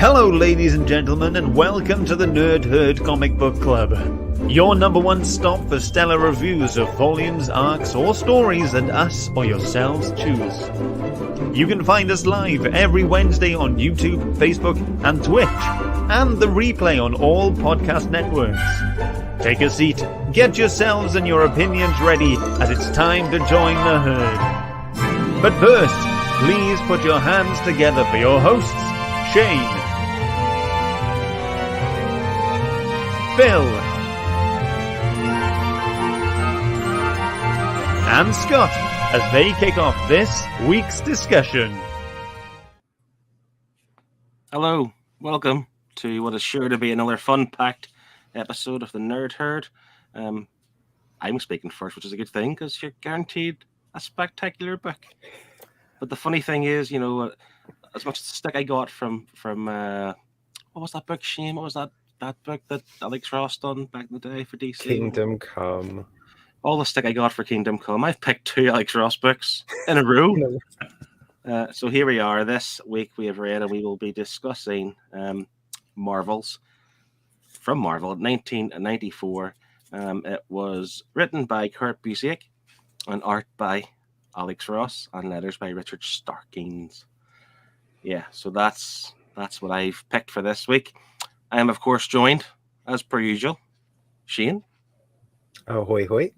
Hello, ladies and gentlemen, and welcome to the Nerd Herd Comic Book Club. Your number one stop for stellar reviews of volumes, arcs, or stories that us or yourselves choose. You can find us live every Wednesday on YouTube, Facebook, and Twitch, and the replay on all podcast networks. Take a seat, get yourselves and your opinions ready, as it's time to join the herd. But first, please put your hands together for your hosts, Shane, Phil, and Scott, as they kick off this week's discussion. Hello, welcome to what is sure to be another fun-packed episode of the Nerd Herd. I'm speaking first, which is a good thing, because you're guaranteed a spectacular book. But the funny thing is, you know, as much stick I got from what was that book, Shane? What was that book that Alex Ross done back in the day for DC? Kingdom Come. All the stick I got for Kingdom Come. I've picked 2 Alex Ross books in a row. So here we are. This week we have read and we will be discussing Marvels from Marvel, 1994. It was written by Kurt Busiek and art by Alex Ross and letters by Richard Starkings. Yeah, so that's what I've picked for this week. I am, of course, joined, as per usual, Shane. Oh, hoi hoi.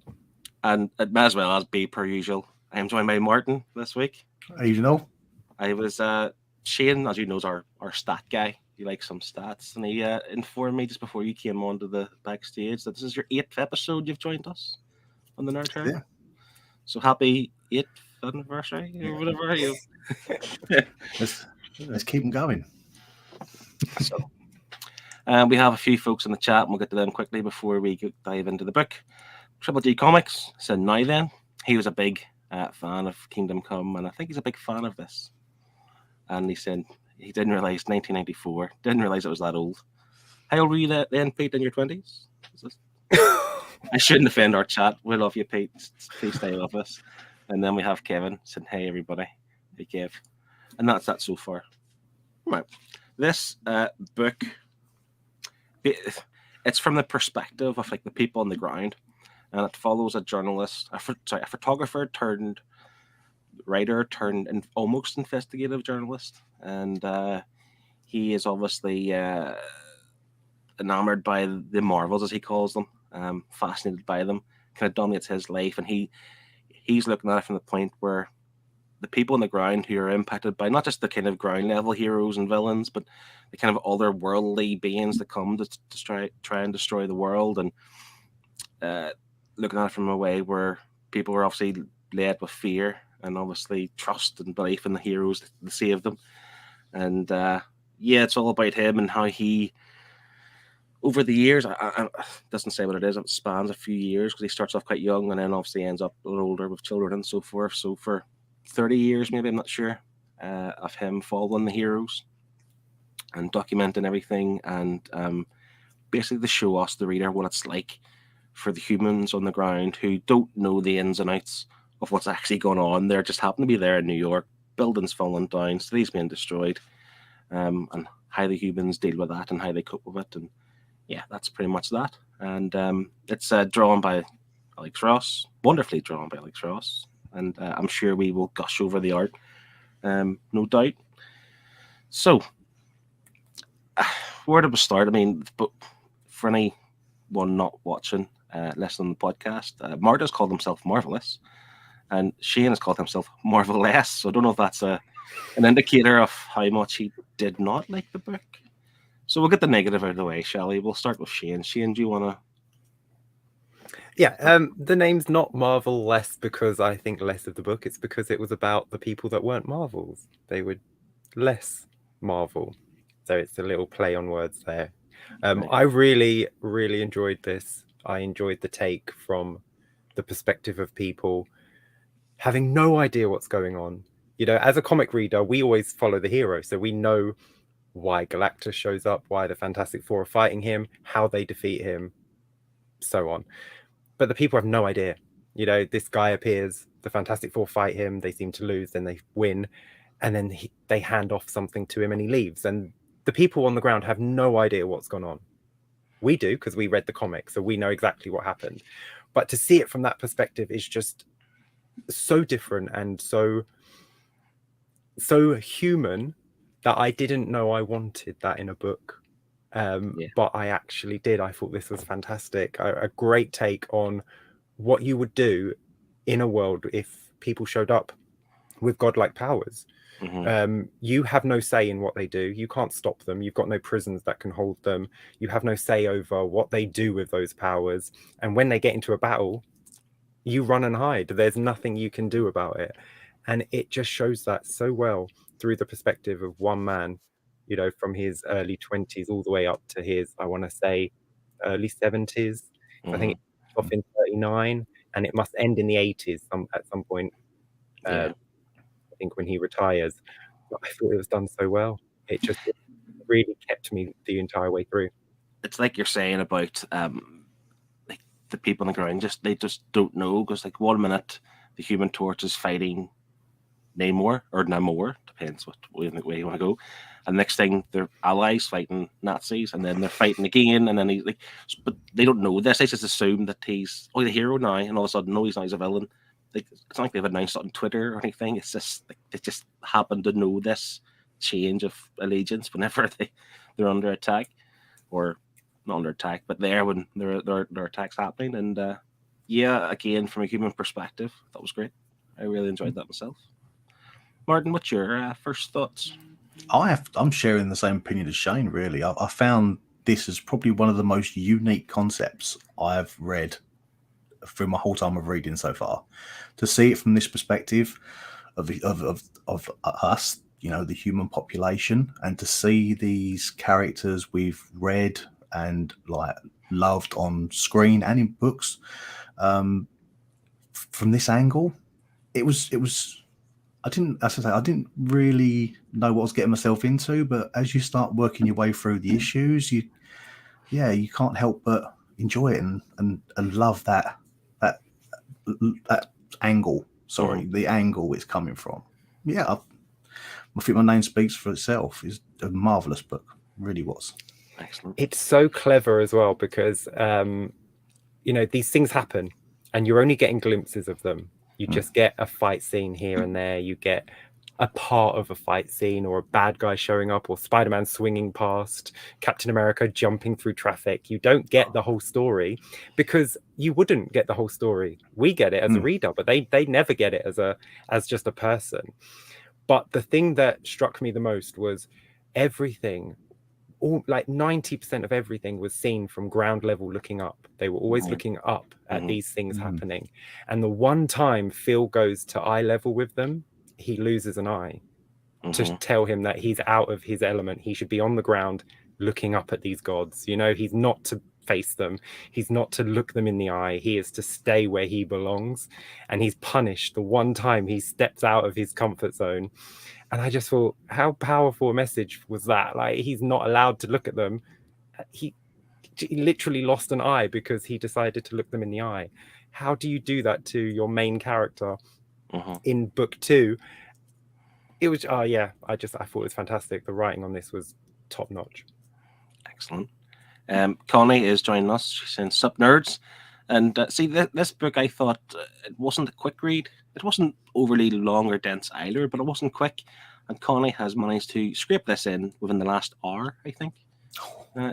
And as well as be per usual, I am joined by Martin this week. How you know? I was, Shane, as you know, is our stat guy. He likes some stats. And he informed me just before you came onto the backstage that this is your 8th episode you've joined us on the Nerd Herd. Yeah. So happy 8th anniversary or whatever. Let's keep them going. So, we have a few folks in the chat, and we'll get to them quickly before we dive into the book. Triple D Comics said, now then, he was a big fan of Kingdom Come, and I think he's a big fan of this. And he said he didn't realize 1994, didn't realize it was that old. How old were you then, Pete, in your 20s? I shouldn't offend our chat. We love you, Pete. Please stay with us. And then we have Kevin saying, hey, everybody. Hey, Kev. And that's that so far. Right. This book, it's from the perspective of like the people on the ground, and it follows a journalist, a photographer turned writer turned almost investigative journalist, and he is obviously enamored by the Marvels, as he calls them, fascinated by them, kind of dominates his life, and he's looking at it from the point where the people on the ground who are impacted by not just the kind of ground level heroes and villains, but the kind of otherworldly beings that come to try and destroy the world, and looking at it from a way where people are obviously led with fear and obviously trust and belief in the heroes to save them. And it's all about him and how he, over the years, I doesn't say what it is, it spans a few years because he starts off quite young and then obviously ends up a little older with children and so forth. So for 30 years, maybe, I'm not sure, of him following the heroes and documenting everything, and basically to show us, the reader, what it's like for the humans on the ground who don't know the ins and outs of what's actually going on. They just happen to be there in New York, buildings falling down, cities being destroyed, and how the humans deal with that and how they cope with it. And yeah, that's pretty much that. And it's drawn by Alex Ross, wonderfully drawn by Alex Ross. And I'm sure we will gush over the art, no doubt. So, where did we start? I mean, but for anyone not watching, listening to the podcast, Marta's called himself Marvelous, and Shane has called himself Marvelous. So I don't know if that's an indicator of how much he did not like the book. So we'll get the negative out of the way, shall we? We'll start with Shane. Shane, do you want to? Yeah, the name's not Marvel less because I think less of the book. It's because it was about the people that weren't Marvels. They were less Marvel. So it's a little play on words there. I really, really enjoyed this. I enjoyed the take from the perspective of people having no idea what's going on. You know, as a comic reader, we always follow the hero. So we know why Galactus shows up, why the Fantastic Four are fighting him, how they defeat him, so on. But the people have no idea. You know, this guy appears, the Fantastic Four fight him, they seem to lose, then they win, and then they hand off something to him and he leaves. And the people on the ground have no idea what's gone on. We do, because we read the comic, so we know exactly what happened. But to see it from that perspective is just so different and so human that I didn't know I wanted that in a book. But I actually did. I thought this was fantastic. A great take on what you would do in a world if people showed up with godlike powers. You have no say in what they do. You can't stop them. You've got no prisons that can hold them. You have no say over what they do with those powers. And when they get into a battle, you run and hide. There's nothing you can do about it. And it just shows that so well through the perspective of one man, you know, from his early 20s all the way up to his, I want to say, early 70s. I think it's off in 39, and it must end in the 80s at some point. I think when he retires. But I thought it was done so well. It just really kept me the entire way through. It's like you're saying about like the people on the ground, they just don't know, because like 1 minute the Human Torch is fighting Namor, depends what way you want to go, and next thing they're allies fighting Nazis, and then they're fighting again, and then he's like, but they don't know this. They just assume that he's the hero now, and all of a sudden, no, he's not. He's a villain. Like, it's not like they've announced it on Twitter or anything. It's just like they just happen to know this change of allegiance whenever they're under attack, or not under attack, but there when their attacks happening. And again, from a human perspective, that was great. I really enjoyed that myself. Martin, what's your first thoughts? I'm sharing the same opinion as Shane, really. I found this is probably one of the most unique concepts I've read through my whole time of reading so far. To see it from this perspective of us, you know, the human population, and to see these characters we've read and like loved on screen and in books, from this angle, it was. I didn't really know what I was getting myself into, but as you start working your way through the issues, you can't help but enjoy it and love that angle. Sorry, the angle it's coming from. Yeah, I think my name speaks for itself. It's a marvelous book, really was. Excellent. It's so clever as well because you know, these things happen, and you're only getting glimpses of them. You just get a fight scene here and there. You get a part of a fight scene, or a bad guy showing up, or Spider-Man swinging past, Captain America jumping through traffic. You don't get the whole story, because you wouldn't get the whole story. We get it as a reader, but they never get it as just a person. But the thing that struck me the most was everything. All like 90% of everything was seen from ground level, looking up. They were always looking up at these things happening. And the one time Phil goes to eye level with them, he loses an eye to tell him that he's out of his element. He should be on the ground looking up at these gods. You know, he's not to face them. He's not to look them in the eye. He is to stay where he belongs. And he's punished the one time he steps out of his comfort zone. And I just thought, how powerful a message was that? Like, he's not allowed to look at them. He literally lost an eye because he decided to look them in the eye. How do you do that to your main character in book 2? It was, I thought it was fantastic. The writing on this was top notch. Excellent. Connie is joining us. She's saying, "Sup, nerds." And see, this book, I thought it wasn't a quick read. It wasn't overly long or dense either, but it wasn't quick. And Connie has managed to scrape this in within the last hour, I think.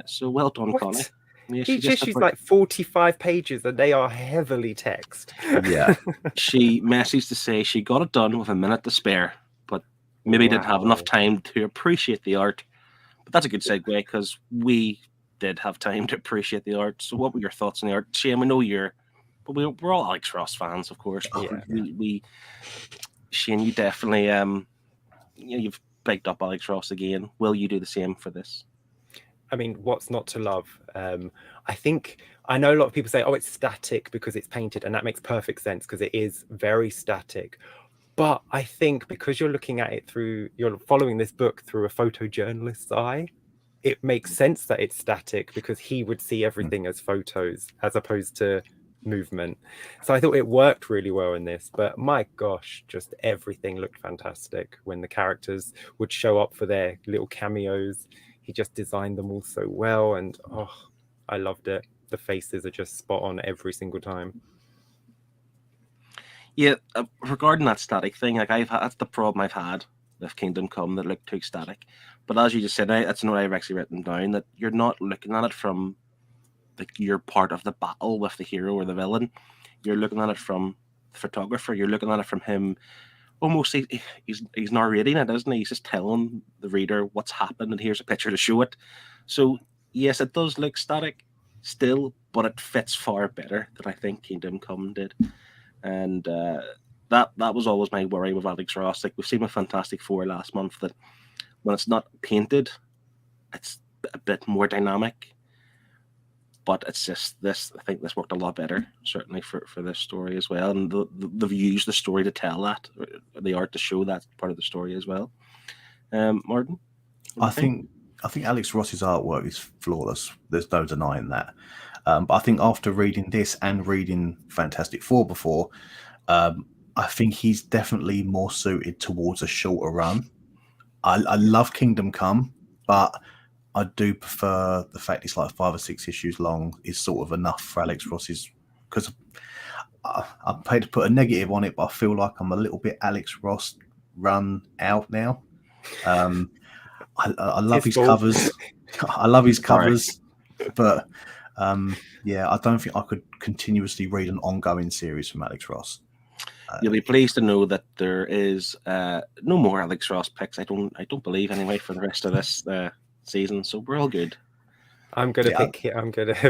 So well done, What? Connie. Yeah, Each issue's like 45 pages, and they are heavily text. Yeah. She messaged to say she got it done with a minute to spare, but maybe didn't have enough time to appreciate the art. But that's a good segue, because we did have time to appreciate the art. So what were your thoughts on the art? Shane, we know we're all Alex Ross fans, of course. Shane, you definitely you've picked up Alex Ross again. Will you do the same for this? I mean, what's not to love? I know a lot of people say, oh, it's static because it's painted, and that makes perfect sense because it is very static. But I think because you're looking at it you're following this book through a photojournalist's eye, it makes sense that it's static because he would see everything as photos as opposed to movement. So I thought it worked really well in this, but my gosh, just everything looked fantastic when the characters would show up for their little cameos. he just designed them all so well, and I loved it. The faces are just spot on every single time. Yeah, regarding that static thing, like that's the problem I've had with Kingdom Come, that looked too static. But as you just said, that's what I've actually written down, that you're not looking at it from like you're part of the battle with the hero or the villain. You're looking at it from the photographer. You're looking at it from him. Almost he's narrating it, isn't he? He's just telling the reader what's happened, and here's a picture to show it. So yes, it does look static still, but it fits far better than I think Kingdom Come did. And that was always my worry with Alex Ross. Like, we've seen with Fantastic Four last month, that when it's not painted, it's a bit more dynamic. But it's just this. I think this worked a lot better, certainly for this story as well. And they've used the story to tell that, the art to show that part of the story as well. Martin, I think Alex Ross's artwork is flawless. There's no denying that. But I think after reading this and reading Fantastic Four before, I think he's definitely more suited towards a shorter run. I love Kingdom Come, but I do prefer the fact it's like 5 or 6 issues long is sort of enough for Alex Ross's, because I'm paid to put a negative on it, but I feel like I'm a little bit Alex Ross run out now. I love his covers. I love his covers, but yeah, I don't think I could continuously read an ongoing series from Alex Ross. You'll be pleased to know that there is no more Alex Ross picks. I don't believe anyway for the rest of this season, so we're all good. I'm gonna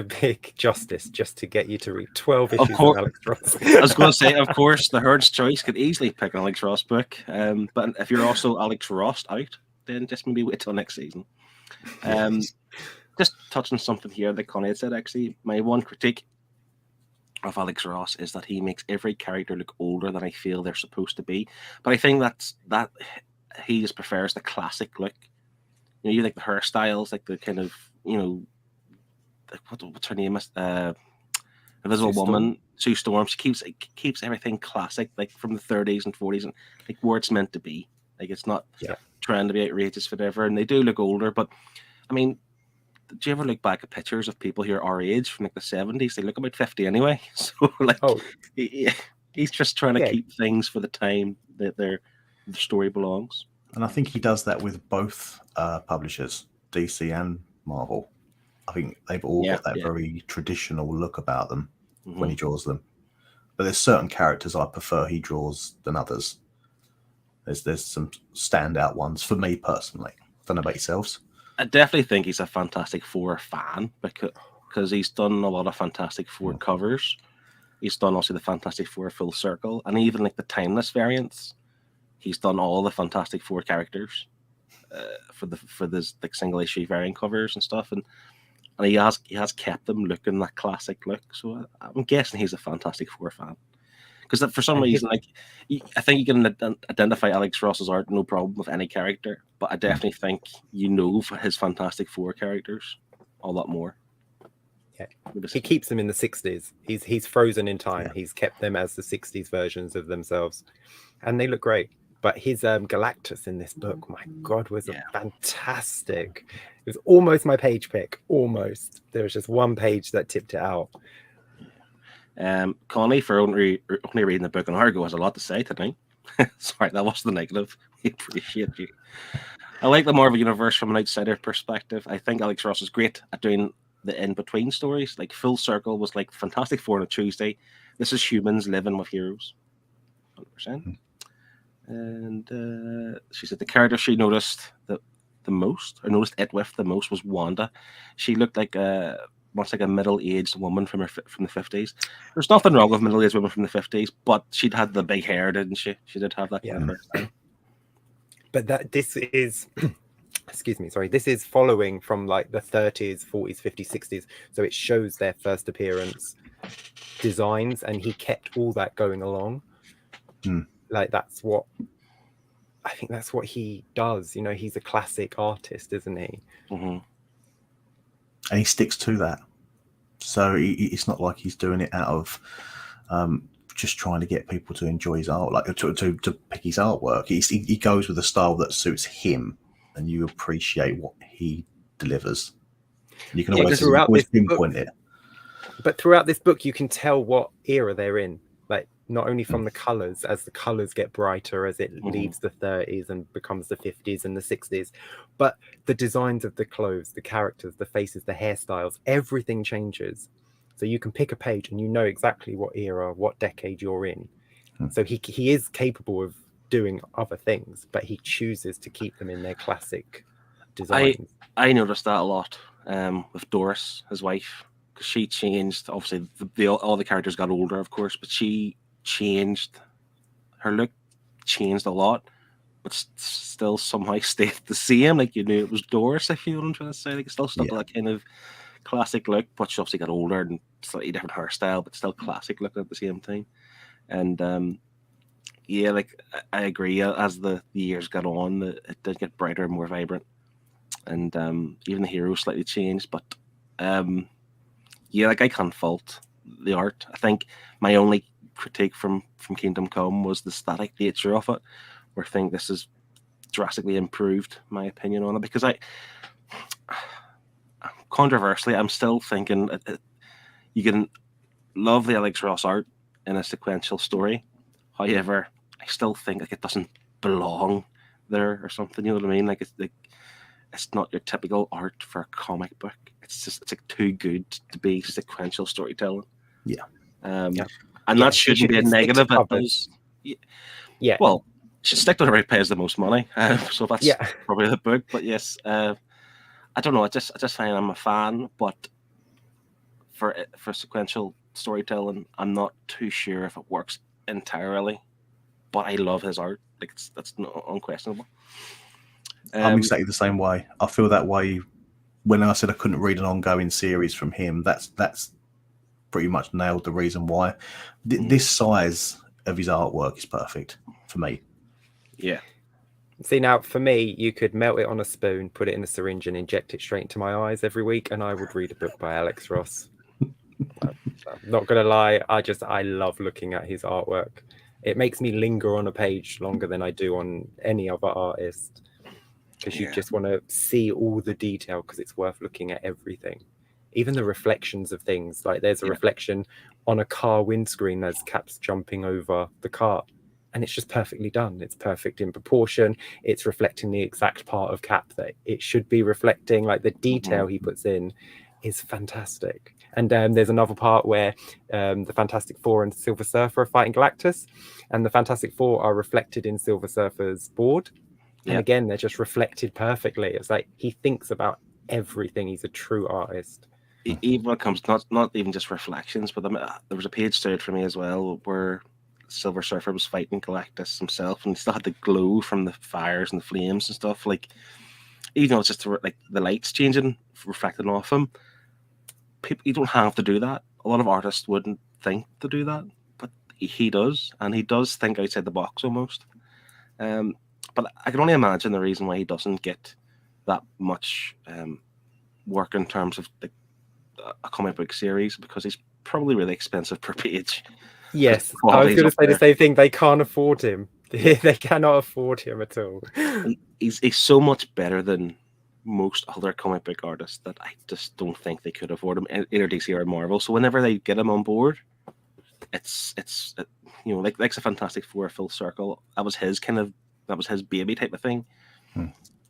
pick Justice just to get you to read 12 issues of Alex Ross. I was going to say, of course, the Herd's Choice could easily pick an Alex Ross book, but if you're also Alex Ross out, then just maybe wait till next season. Just touching something here that Connie had said, actually, my one critique of Alex Ross is that he makes every character look older than I feel they're supposed to be. But I think that he just prefers the classic look. You know, you like the hairstyles, like the kind of, you know, what's her name? Invisible Woman, Sue Storm. She keeps everything classic, like from the 30s and 40s, and like where it's meant to be. Like, it's not trying to be outrageous, whatever. And they do look older, but I mean, do you ever look back at pictures of people here our age from like the 70s? They look about 50 anyway. So like, he's just trying to keep things for the time that the story belongs. And I think he does that with both publishers, DC and Marvel. I think they've all got that very traditional look about them when he draws them. But there's certain characters I prefer he draws than others. There's some standout ones for me personally. I don't know about yourselves. I definitely think he's a Fantastic Four fan because he's done a lot of Fantastic Four covers. He's done also the Fantastic Four Full Circle, and even like the Timeless variants. He's done all the Fantastic Four characters for this like single issue variant covers and stuff, and he has kept them looking that classic look. So I'm guessing he's a Fantastic Four fan. Because for some reason, like, I think you can identify Alex Ross's art no problem with any character, but I definitely think for his Fantastic Four characters a lot more. Yeah, he keeps them in the 60s. He's frozen in time. He's kept them as the 60s versions of themselves, and they look great. But his Galactus in this book, my God, was fantastic. It was almost my page pick. Almost. There was just one page that tipped it out. Connie, for only reading the book an hour ago, has a lot to say tonight. Sorry, that was the negative. We appreciate you. I like the Marvel Universe from an outsider perspective. I think Alex Ross is great at doing the in-between stories. Like Full Circle was like Fantastic Four on a Tuesday. This is humans living with heroes. 100%. And she said the character she noticed the most, or noticed it with the most, was Wanda. She looked like much like a middle-aged woman from the 50s. There's nothing wrong with middle-aged women from the 50s, but she'd had the big hair, didn't she? She did have that kind of hairstyle. But this is, excuse me, sorry, this is following from like the 30s, 40s, 50s, 60s. So it shows their first appearance designs, and he kept all that going along. Like I think that's what he does. You know, he's a classic artist, isn't he? Mm-hmm. And he sticks to that. So it's not like he's doing it out of just trying to get people to enjoy his art, like to pick his artwork. He goes with a style that suits him, and you appreciate what he delivers. You can Yeah, always, throughout always this book- pinpoint it. But throughout this book, you can tell what era they're in. Like, not only from the colors, as the colors get brighter as it leaves the 30s and becomes the 50s and the 60s, but the designs of the clothes, the characters, the faces, the hairstyles, everything changes. So you can pick a page and you know exactly what era, what decade you're in. So he is capable of doing other things, but he chooses to keep them in their classic designs. I noticed that a lot with Doris, his wife, because she changed. Obviously, all the characters got older, of course, but she changed. Her look changed a lot, but still somehow stayed the same. Like, you knew it was Doris, if you know what I'm trying to say. Like, it still stuck to that kind of classic look, but she obviously got older and slightly different hairstyle, but still classic looking at the same time. And yeah, like, I agree. As the years got on, it did get brighter and more vibrant, and even the hero slightly changed. But yeah, like, I can't fault the art. I think my only critique from Kingdom Come was the static nature of it, where I think this is drastically improved my opinion on it, because controversially, I'm still thinking you can love the Alex Ross art in a sequential story. However, I still think, like, it doesn't belong there or something. You know what I mean? Like, it's not your typical art for a comic book. It's like too good to be sequential storytelling. Yeah. And that shouldn't be a negative. It does. Yeah. Well, should stick to whoever pays the most money. So that's probably the book. But yes, I don't know. I just find I'm a fan, but for sequential storytelling, I'm not too sure if it works entirely. But I love his art. Like, that's not unquestionable. I'm exactly the same way. I feel that way when I said I couldn't read an ongoing series from him. That's pretty much nailed the reason why. This size of his artwork is perfect for me. Yeah. See, now for me, you could melt it on a spoon, put it in a syringe, and inject it straight into my eyes every week, and I would read a book by Alex Ross. I'm not gonna lie, I love looking at his artwork. It makes me linger on a page longer than I do on any other artist, because you just want to see all the detail, because it's worth looking at everything, even the reflections of things. Like, there's a reflection on a car windscreen as Cap's jumping over the car, and it's just perfectly done. It's perfect in proportion. It's reflecting the exact part of Cap that it should be reflecting. Like, the detail he puts in is fantastic. And there's another part where the Fantastic Four and Silver Surfer are fighting Galactus, and the Fantastic Four are reflected in Silver Surfer's board. And again, they're just reflected perfectly. It's like he thinks about everything. He's a true artist. Even when it comes not even just reflections, but there was a page stood for me as well where Silver Surfer was fighting Galactus himself, and he still had the glow from the fires and the flames and stuff. Like, even though it's just like the lights changing, reflecting off him, you don't have to do that. A lot of artists wouldn't think to do that, but he does, and he does think outside the box almost. But I can only imagine the reason why he doesn't get that much work in terms of a comic book series, because he's probably really expensive per page. Yes, I was going to say the same thing. They can't afford him. They cannot afford him at all. He's so much better than most other comic book artists that I just don't think they could afford him, either DC or Marvel. So whenever they get him on board, it's you know, like the Fantastic Four full circle. That was his baby type of thing,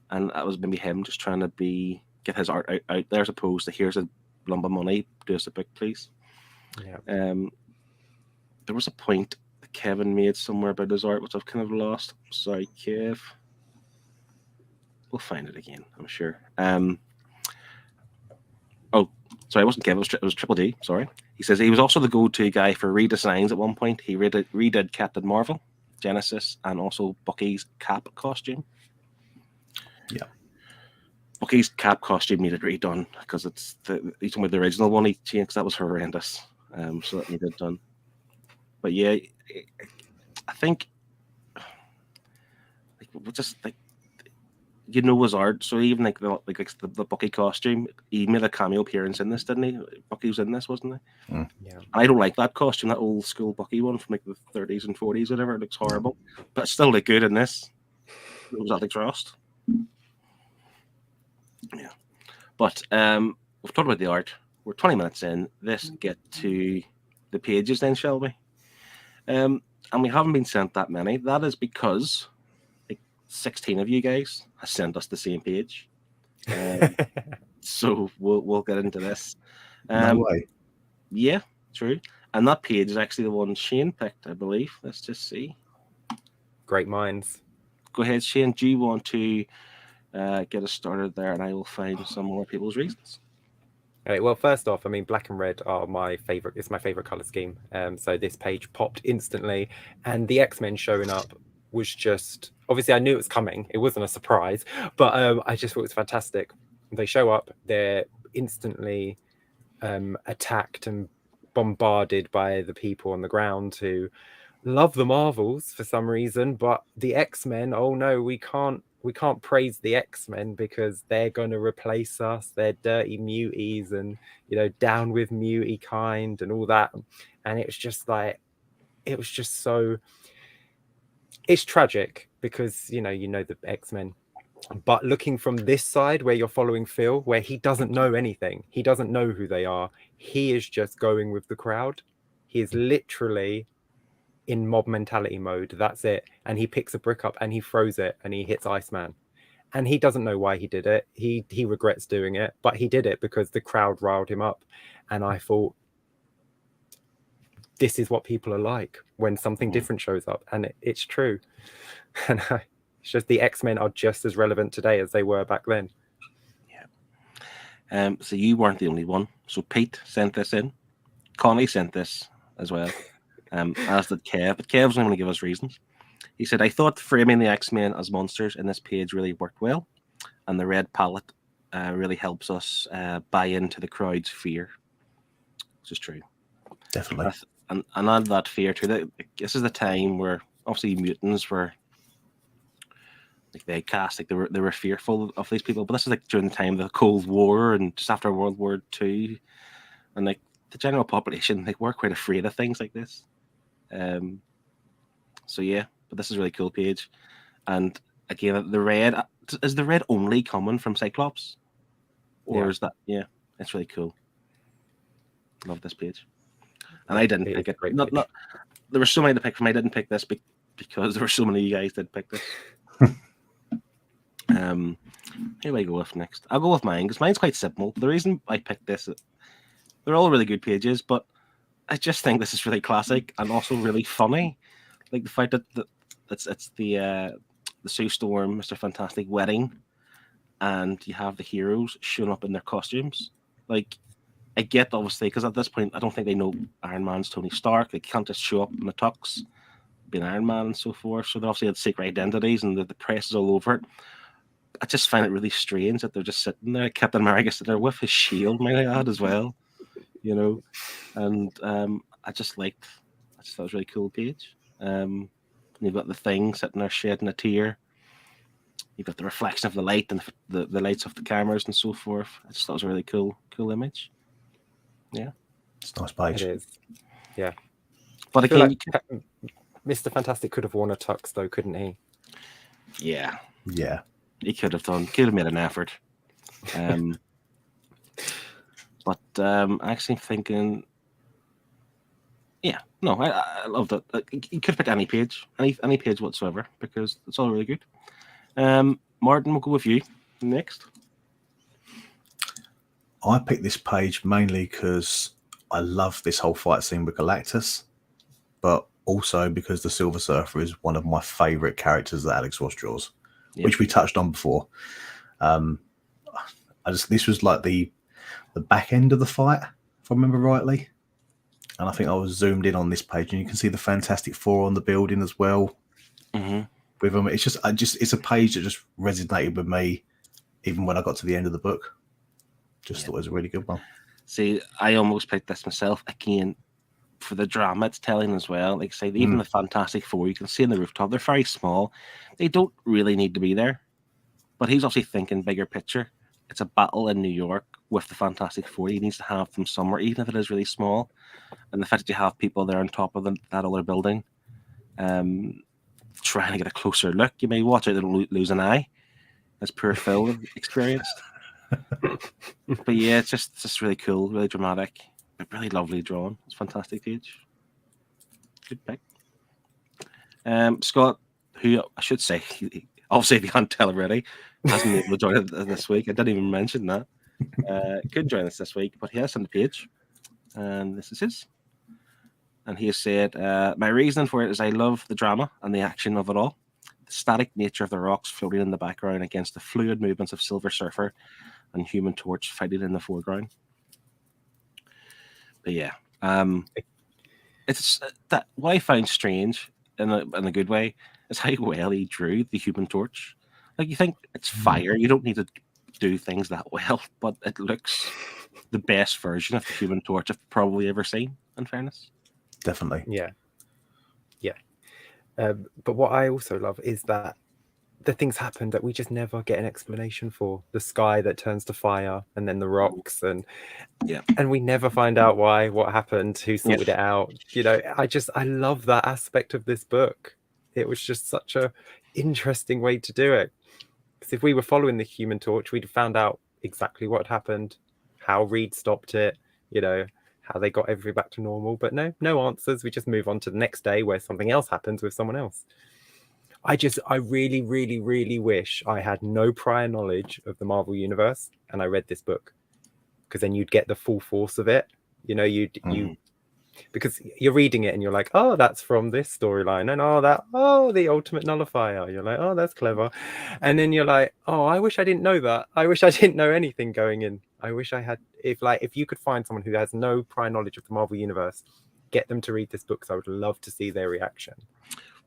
and that was maybe him just trying to get his art out there, as opposed to, here's a lump of money, do us a book, please. Yeah. There was a point that Kevin made somewhere about his art, which I've kind of lost. Sorry, Kev. We'll find it again, I'm sure. Oh, sorry, it wasn't Kevin. It was Triple D. Sorry. He says he was also the go-to guy for redesigns at one point. He redid Captain Marvel, Genesis, and also Bucky's Cap costume. Yeah. Bucky's Cap costume needed redone, because he's talking about the original one he changed, because that was horrendous. So that needed done. But yeah, I think, just like, you know, his art. So even like the Bucky costume, he made a cameo appearance in this, didn't he? Bucky was in this, wasn't he? Yeah. I don't like that costume, that old school Bucky one from like the 30s and 40s, whatever. It looks horrible, but it still look good in this. It was Alex Ross. Yeah. But we've talked about the art. We're 20 minutes in. Let's get to the pages then, shall we? And we haven't been sent that many. That is because 16 of you guys have sent us the same page. So we'll get into this. No way. Yeah, true. And that page is actually the one Shane picked, I believe. Let's just see. Great minds. Go ahead, Shane. Do you want to get us started there, and I will find some more people's reasons. All right, well, first off, I mean, black and red are my favorite. It's my favorite color scheme. So this page popped instantly, and the X-Men showing up was just, obviously I knew it was coming. It wasn't a surprise, but I just thought it was fantastic. They show up, they're instantly attacked and bombarded by the people on the ground who love the Marvels for some reason, but the X-Men, oh no, we can't praise the X-Men because they're going to replace us. They're dirty muties and, you know, down with mutie kind and all that. And it was just like, it was just so, it's tragic because, you know the X-Men. But looking from this side where you're following Phil, where he doesn't know anything, he doesn't know who they are. He is just going with the crowd. He is literally in mob mentality mode. That's it. And he picks a brick up and he throws it and he hits Iceman. And he doesn't know why he did it. He regrets doing it, but he did it because the crowd riled him up. And I thought, this is what people are like when something different shows up. And it's true. And it's just the X-Men are just as relevant today as they were back then. Yeah. So you weren't the only one. So Pete sent this in. Connie sent this as well. As did Kev. But Kev's only going to give us reasons. He said, I thought framing the X-Men as monsters in this page really worked well. And the red palette really helps us buy into the crowd's fear. Which is true. Definitely. And add that fear too. This is the time where obviously mutants were like they cast, like they were fearful of these people. But this is like during the time of the Cold War and just after World War II. And like the general population, they were quite afraid of things like this. So yeah, but this is a really cool page. And again, the red, is the red only coming from Cyclops? Or is that, yeah, it's really cool. Love this page. And I didn't pick it. Not, there were so many to pick from. I didn't pick this because there were so many of you guys that picked this. Who do I go with next? I'll go with mine because mine's quite simple. The reason I picked this, they're all really good pages, but I just think this is really classic and also really funny. Like the fact that it's the Sue Storm, Mr. Fantastic wedding, and you have the heroes showing up in their costumes. Like, I get obviously because at this point I don't think they know Iron Man's Tony Stark. They can't just show up in the tux, being Iron Man and so forth. So they obviously had secret identities, and the press is all over it. I just find it really strange that they're just sitting there. Captain America sitting there with his shield, might I add, as well. You know, and I just thought it was a really cool page. And you've got the Thing sitting there shedding a tear. You've got the reflection of the light and the lights of the cameras and so forth. I just thought it was a really cool image. Yeah, it's a nice page. It is. Yeah, but again, Mr. Fantastic could have worn a tux, though, couldn't he? Yeah, he could have made an effort. But actually thinking, yeah, no, I love that. You could pick any page whatsoever because it's all really good. Martin, we'll go with you next. I picked this page mainly because I love this whole fight scene with Galactus, but also because the Silver Surfer is one of my favourite characters that Alex Ross draws, which we touched on before. This was like the back end of the fight, if I remember rightly, and I think I was zoomed in on this page, and you can see the Fantastic Four on the building as well. Mm-hmm. With them, it's a page that just resonated with me, even when I got to the end of the book. Just thought it was a really good one. See, I almost picked this myself again for the drama it's telling as well. Like say, even the Fantastic Four, you can see on the rooftop, they're very small. They don't really need to be there, but he's obviously thinking bigger picture. It's a battle in New York with the Fantastic Four. He needs to have them somewhere, even if it is really small. And the fact that you have people there on top of that other building, trying to get a closer look, you may watch it and lose an eye, as poor Phil experienced. But yeah, it's just really cool, really dramatic, but really lovely drawn. It's a fantastic page. Good pick. Scott, who I should say, obviously if you can't tell already, hasn't been able to join us this week. I didn't even mention that. Couldn't join us this week, but he has sent the page, and this is his. And he has said, my reason for it is I love the drama and the action of it all. The static nature of the rocks floating in the background against the fluid movements of Silver Surfer and Human Torch fighting in the foreground. But yeah, it's that what I find strange in a good way is how well he drew the Human Torch. Like, you think it's fire, you don't need to do things that well, but it looks the best version of the Human Torch I've probably ever seen, in fairness. Definitely. Yeah. But what I also love is that the things happen that we just never get an explanation for. The sky that turns to fire, and then the rocks, and we never find out why, what happened, who sorted it out. You know, I love that aspect of this book. It was just such a interesting way to do it. Because if we were following the Human Torch, we'd have found out exactly what had happened, how Reed stopped it, you know, how they got everything back to normal. But no answers. We just move on to the next day where something else happens with someone else. I really, really, really wish I had no prior knowledge of the Marvel Universe and I read this book, because then you'd get the full force of it. You know, because you're reading it and you're like, oh, that's from this storyline, and the Ultimate Nullifier. You're like, oh, that's clever. And then you're like, oh, I wish I didn't know that. I wish I didn't know anything going in. I wish I had, if you could find someone who has no prior knowledge of the Marvel Universe, get them to read this book, because I would love to see their reaction.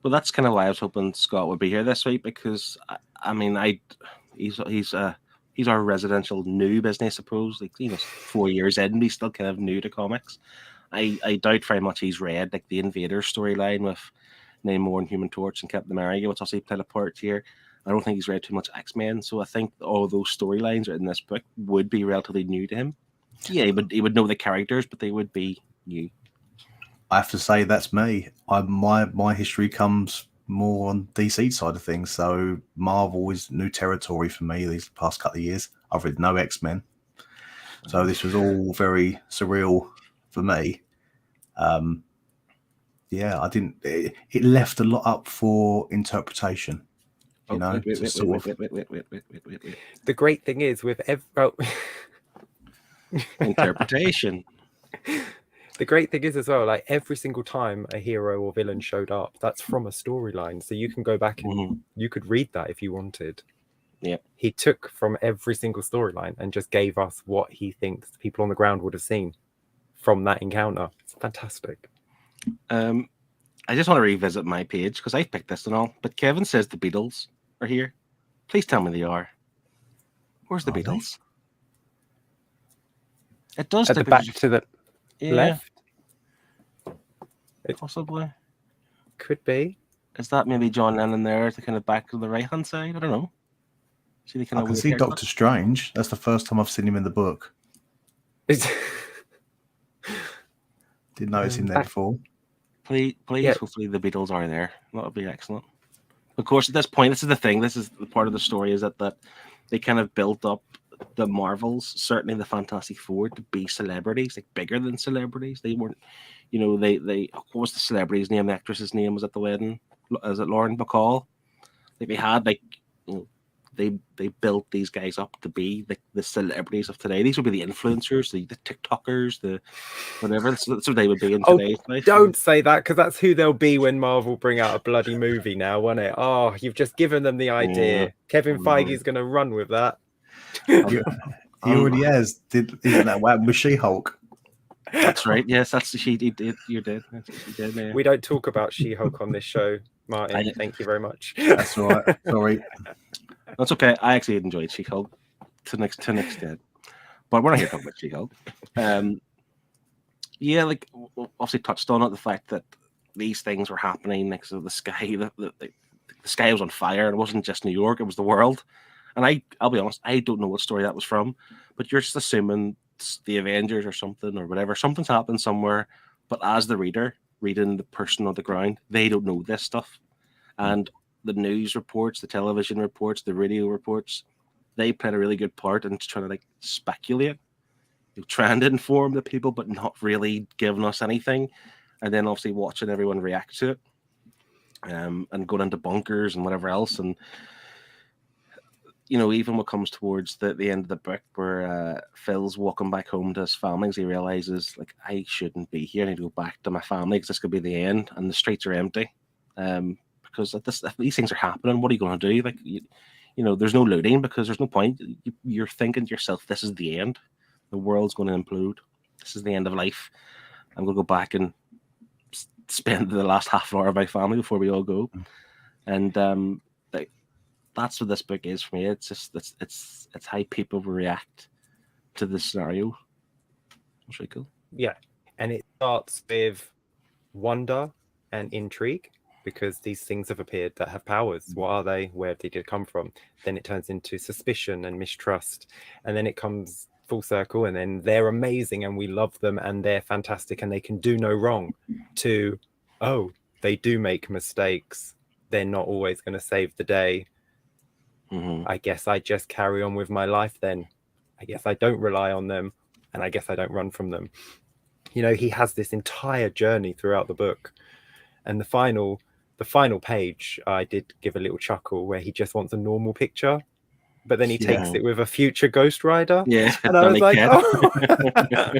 Well, that's kind of why I was hoping Scott would be here this week, because he's our residential noob, isn't he? I suppose, like, you know, 4 years in, he's still kind of new to comics. I doubt very much he's read like the Invader storyline with Namor and Human Torch and Captain America, which also played a part here. I don't think he's read too much X-Men, so I think all those storylines in this book would be relatively new to him. Yeah, he would know the characters, but they would be new. I have to say that's me. My history comes more on DC side of things, so Marvel is new territory for me these past couple of years. I've read no X-Men, so this was all very surreal for me. Yeah, I didn't. It left a lot up for interpretation. You know, wait. The great thing is with interpretation. The great thing is as well, like, every single time a hero or villain showed up, that's from a storyline. So you can go back and you could read that if you wanted. Yeah. He took from every single storyline and just gave us what he thinks people on the ground would have seen from that encounter. It's fantastic. I just want to revisit my page because I picked this and all, but Kevin says the Beatles are here. Please tell me they are. Where's the Beatles? It does at the back to the left. Possibly. Could be. Is that maybe John Lennon there at the kind of back of the right hand side? I don't know. I can see Doctor Strange. That's the first time I've seen him in the book. Didn't notice him there before. Please, hopefully the Beatles are there. That would be excellent. Of course, at this point, this is the thing. This is the part of the story is that they kind of built up the Marvels, certainly the Fantastic Four, to be celebrities, like bigger than celebrities. They weren't, you know, they what was the celebrity's name? The actress's name was at the wedding. Is it Lauren Bacall? Like, they had, like, you know, they built these guys up to be the celebrities of today. These would be the influencers, the TikTokers, the whatever. That's what they would be in today's life. Don't say that, because that's who they'll be when Marvel bring out a bloody movie now, won't it? Oh, you've just given them the idea. Yeah. Kevin Feige's going to run with that. He already has. Isn't that what happened with She-Hulk? That's right. Yes, that's the she did. You did. Yeah. We don't talk about She-Hulk on this show, Martin. Thank you very much. That's all right. Sorry. That's okay. I actually enjoyed She-Hulk to an extent, but we're not here talking about She-Hulk. Yeah, like, obviously touched on it, the fact that these things were happening next to the sky. The sky was on fire, and it wasn't just New York; it was the world. And I'll be honest, I don't know what story that was from, but you're just assuming it's the Avengers or something or whatever. Something's happened somewhere, but as the reader, reading the person on the ground, they don't know this stuff. And the news reports, the television reports, the radio reports, they played a really good part in trying to like speculate, trying to inform the people, but not really giving us anything. And then obviously watching everyone react to it, and going into bunkers and whatever else. And even what comes towards the end of the book, where Phil's walking back home to his family, he realizes, like, I shouldn't be here. I need to go back to my family because this could be the end, and the streets are empty. Because if these things are happening, what are you going to do? Like, there's no looting because there's no point. You're thinking to yourself, this is the end. The world's going to implode. This is the end of life. I'm going to go back and spend the last half an hour of my family before we all go. And that's what this book is for me. It's just it's how people react to the scenario. It's really cool. Yeah, and it starts with wonder and intrigue, because these things have appeared that have powers. What are they? Where did they come from? Then it turns into suspicion and mistrust, and then it comes full circle, and then they're amazing and we love them and they're fantastic and they can do no wrong, to, oh, they do make mistakes. They're not always going to save the day. I guess I just carry on with my life then. I guess I don't rely on them, and I guess I don't run from them. He has this entire journey throughout the book, and the final page, I did give a little chuckle, where he just wants a normal picture, but then he takes it with a future Ghost Rider. Yeah, and I was like, oh.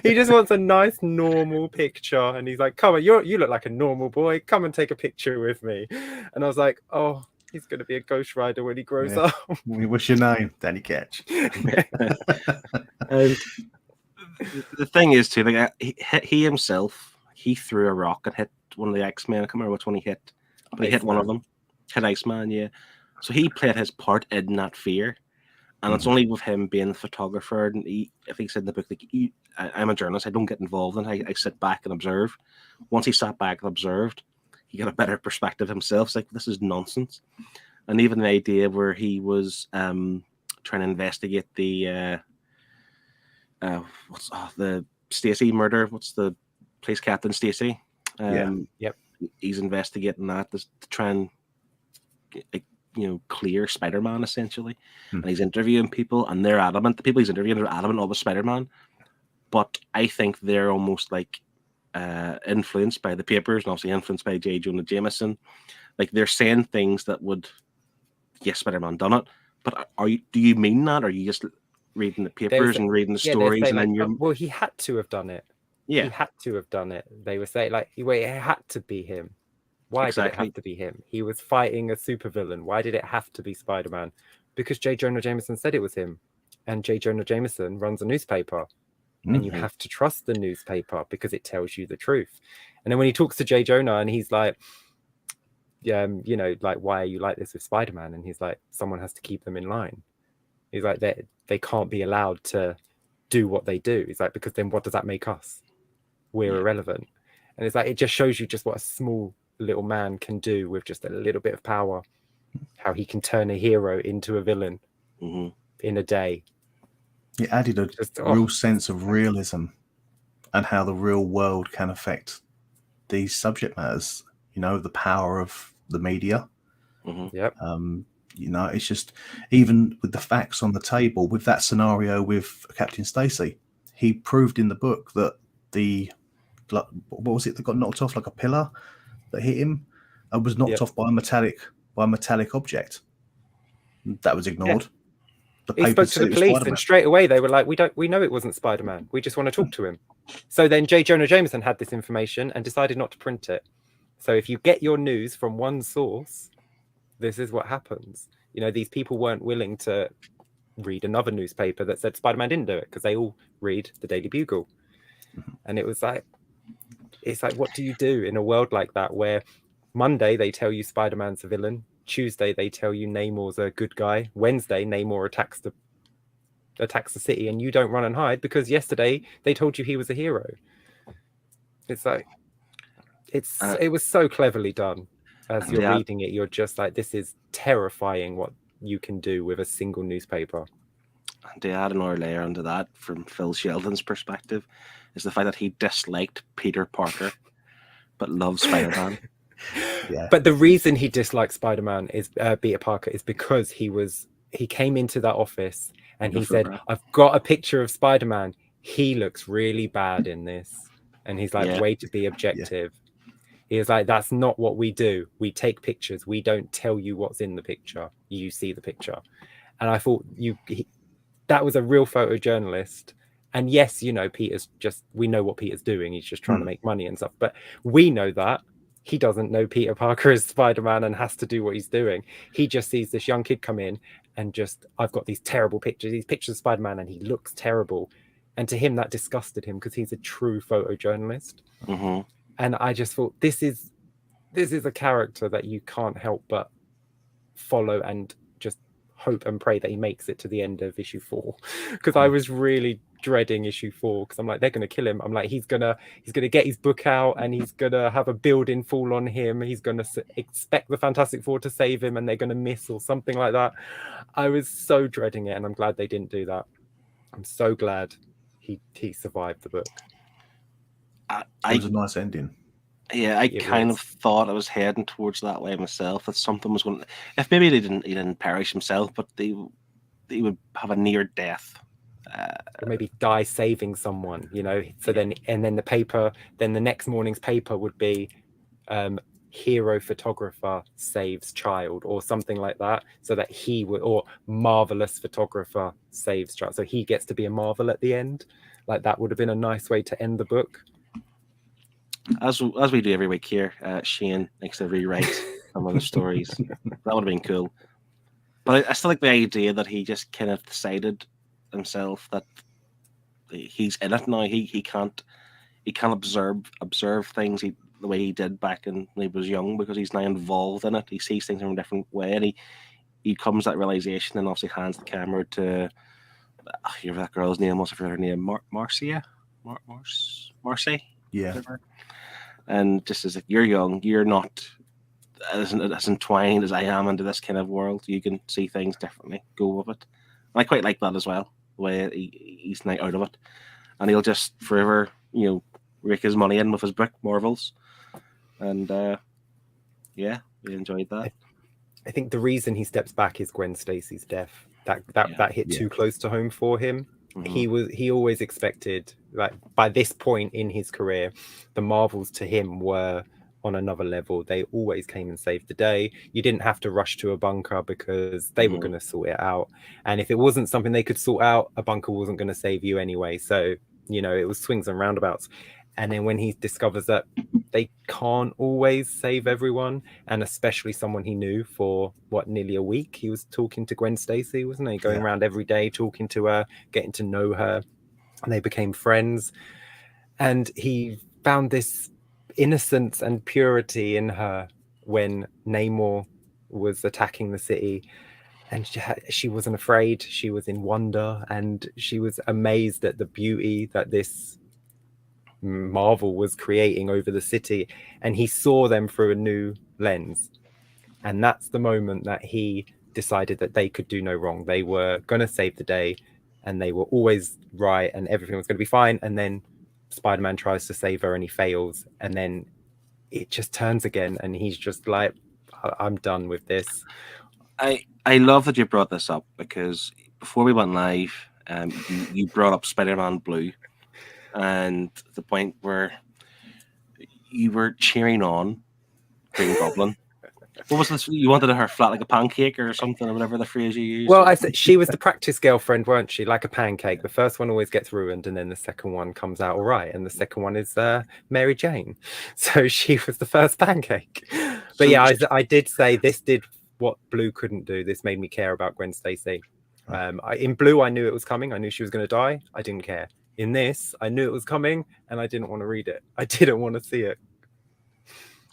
He just wants a nice normal picture, and he's like, come on, you look like a normal boy, come and take a picture with me. And I was like, oh, he's going to be a Ghost Rider when he grows up. What's your name? Danny Ketch. The thing is, too, like, he himself, he threw a rock and hit one of the X-Men. I can't remember which one he hit, but he hit one of them. Hit Iceman, yeah. So he played his part in that fear. And it's only with him being the photographer. And I think he said in the book, like, I'm a journalist, I don't get involved in it. I sit back and observe. Once he sat back and observed, he got a better perspective himself. It's like, this is nonsense. And even the idea where he was trying to investigate the the Stacy murder. What's the police captain, Stacy? Yep. He's investigating that to try and clear Spider-Man, essentially. And he's interviewing people, and they're adamant. The people he's interviewing are adamant of Spider-Man, but I think they're almost like influenced by the papers, and obviously influenced by J. Jonah Jameson. Like, they're saying things that would, yes, Spider-Man done it, but do you mean that, or are you just reading the papers and reading the stories, and then you're... Well, he had to have done it. Yeah, he had to have done it. They were saying, like, it had to be him. Why did it have to be him? He was fighting a supervillain. Why did it have to be Spider-Man? Because J. Jonah Jameson said it was him, and J. Jonah Jameson runs a newspaper. And you have to trust the newspaper because it tells you the truth. And then when he talks to J. Jonah, and he's like, like, why are you like this with Spider-Man? And he's like, someone has to keep them in line. He's like, they can't be allowed to do what they do. He's like, because then what does that make us? We're irrelevant. And it's like, it just shows you just what a small little man can do with just a little bit of power, how he can turn a hero into a villain in a day. It added a real sense of realism and how the real world can affect these subject matters. The power of the media. Yep. It's just, even with the facts on the table, with that scenario with Captain Stacy, he proved in the book that what was it that got knocked off, like a pillar that hit him, and was knocked off by a metallic object. That was ignored. He spoke to the police, and straight away they were like, we know it wasn't Spider-Man. We just want to talk to him. So then J. Jonah Jameson had this information and decided not to print it. So if you get your news from one source, this is what happens. These people weren't willing to read another newspaper that said Spider-Man didn't do it, because they all read the Daily Bugle. And it was like, it's like, what do you do in a world like that, where Monday they tell you Spider-Man's a villain, Tuesday they tell you Namor's a good guy, Wednesday Namor attacks the city, and you don't run and hide because yesterday they told you he was a hero. It's like, it was so cleverly done. As you're reading it, you're just like, this is terrifying what you can do with a single newspaper. And to add another layer onto that, from Phil Sheldon's perspective, is the fact that he disliked Peter Parker but loved Spider-Man. But the reason he disliked Spider-Man is Peter Parker is because he was he came into that office and he Good for said, her. I've got a picture of Spider-Man. He looks really bad in this. And he's like, Yeah. way to be objective. He was like, that's not what we do. We take pictures. We don't tell you what's in the picture. You see the picture. And I thought that was a real photojournalist. And yes, you know, we know what Peter's doing. He's just trying to make money and stuff. But we know that he doesn't know Peter Parker is Spider-Man and has to do what he's doing. He just sees this young kid come in and I've got these terrible pictures, these pictures of Spider-Man, and he looks terrible. And to him, that disgusted him because he's a true photojournalist. Mm-hmm. And I just thought, this is a character that you can't help but follow and just hope and pray that he makes it to the end of issue 4. Because I was really dreading issue 4 because I'm like, they're going to kill him. I'm like, he's gonna get his book out and he's gonna have a building fall on him. He's gonna expect the Fantastic Four to save him and they're gonna miss or something like that. I was so dreading it, and I'm glad they didn't do that. I'm so glad he survived the book. It was a nice ending. Yeah, I kind of thought I was heading towards that way myself. That something was going. If maybe he didn't perish himself, but he would have a near death, or maybe die saving someone. You know. So then the next morning's paper would be, hero photographer saves child, or something like that. So that or marvelous photographer saves child. So he gets to be a Marvel at the end. Like that would have been a nice way to end the book. As we do every week here, Shane likes to rewrite some of the stories. That would have been cool. But I still like the idea that he just kind of decided himself that he's in it now. He can't observe things the way he did back when he was young, because he's now involved in it. He sees things in a different way, and he comes to that realization and obviously hands the camera to that girl's name. What's her name? Marcia? Marcy? Yeah. Whatever. And just as like, you're young, you're not as entwined as I am into this kind of world. You can see things differently. Go with it. And I quite like that as well. The way he's now out of it, and he'll just forever, rake his money in with his book Marvels. And we enjoyed that. I think the reason he steps back is Gwen Stacy's death. That hit too close to home for him. Mm-hmm. He always expected, like, by this point in his career, the Marvels to him were on another level. They always came and saved the day. You didn't have to rush to a bunker because they were going to sort it out. And if it wasn't something they could sort out, a bunker wasn't going to save you anyway. So, it was swings and roundabouts. And then when he discovers that they can't always save everyone, and especially someone he knew for nearly a week, he was talking to Gwen Stacy, wasn't he? Going around every day, talking to her, getting to know her, and they became friends. And he found this innocence and purity in her when Namor was attacking the city. And she wasn't afraid. She was in wonder, and she was amazed at the beauty that this Marvel was creating over the city, and he saw them through a new lens. And that's the moment that he decided that they could do no wrong. They were going to save the day, and they were always right, and everything was going to be fine. And then Spider-Man tries to save her and he fails, and then it just turns again, and he's just like, I'm done with this. I love that you brought this up, because before we went live, you brought up Spider-Man Blue, and the point where you were cheering on Green Goblin. What was this? You wanted her flat like a pancake or something, or whatever the phrase you used? Well, I said she was the practice girlfriend, weren't she? Like a pancake. The first one always gets ruined, and then the second one comes out all right. And the second one is Mary Jane. So she was the first pancake. But yeah, I did say this did what Blue couldn't do. This made me care about Gwen Stacy. In Blue, I knew it was coming. I knew she was going to die. I didn't care. In this, I knew it was coming, and I didn't want to read it. I didn't want to see it,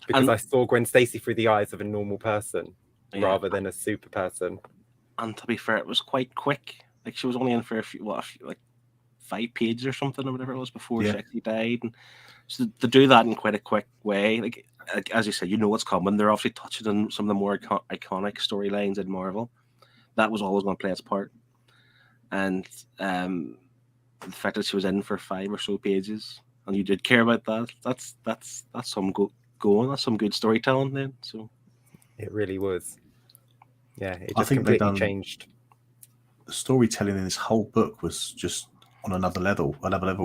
because I saw Gwen Stacy through the eyes of a normal person rather than a super person. And to be fair, it was quite quick. Like, she was only in for a few, like 5 pages or something, or whatever it was, before she actually died. And so to do that in quite a quick way, like as you said, what's coming. They're obviously touching on some of the more iconic storylines in Marvel. That was always going to play its part. And the fact that she was in for 5 or so pages, and you did care about that, that's some going. That's some good storytelling then. So it really was. Yeah, it just completely changed. the storytelling in this whole book was just on another level,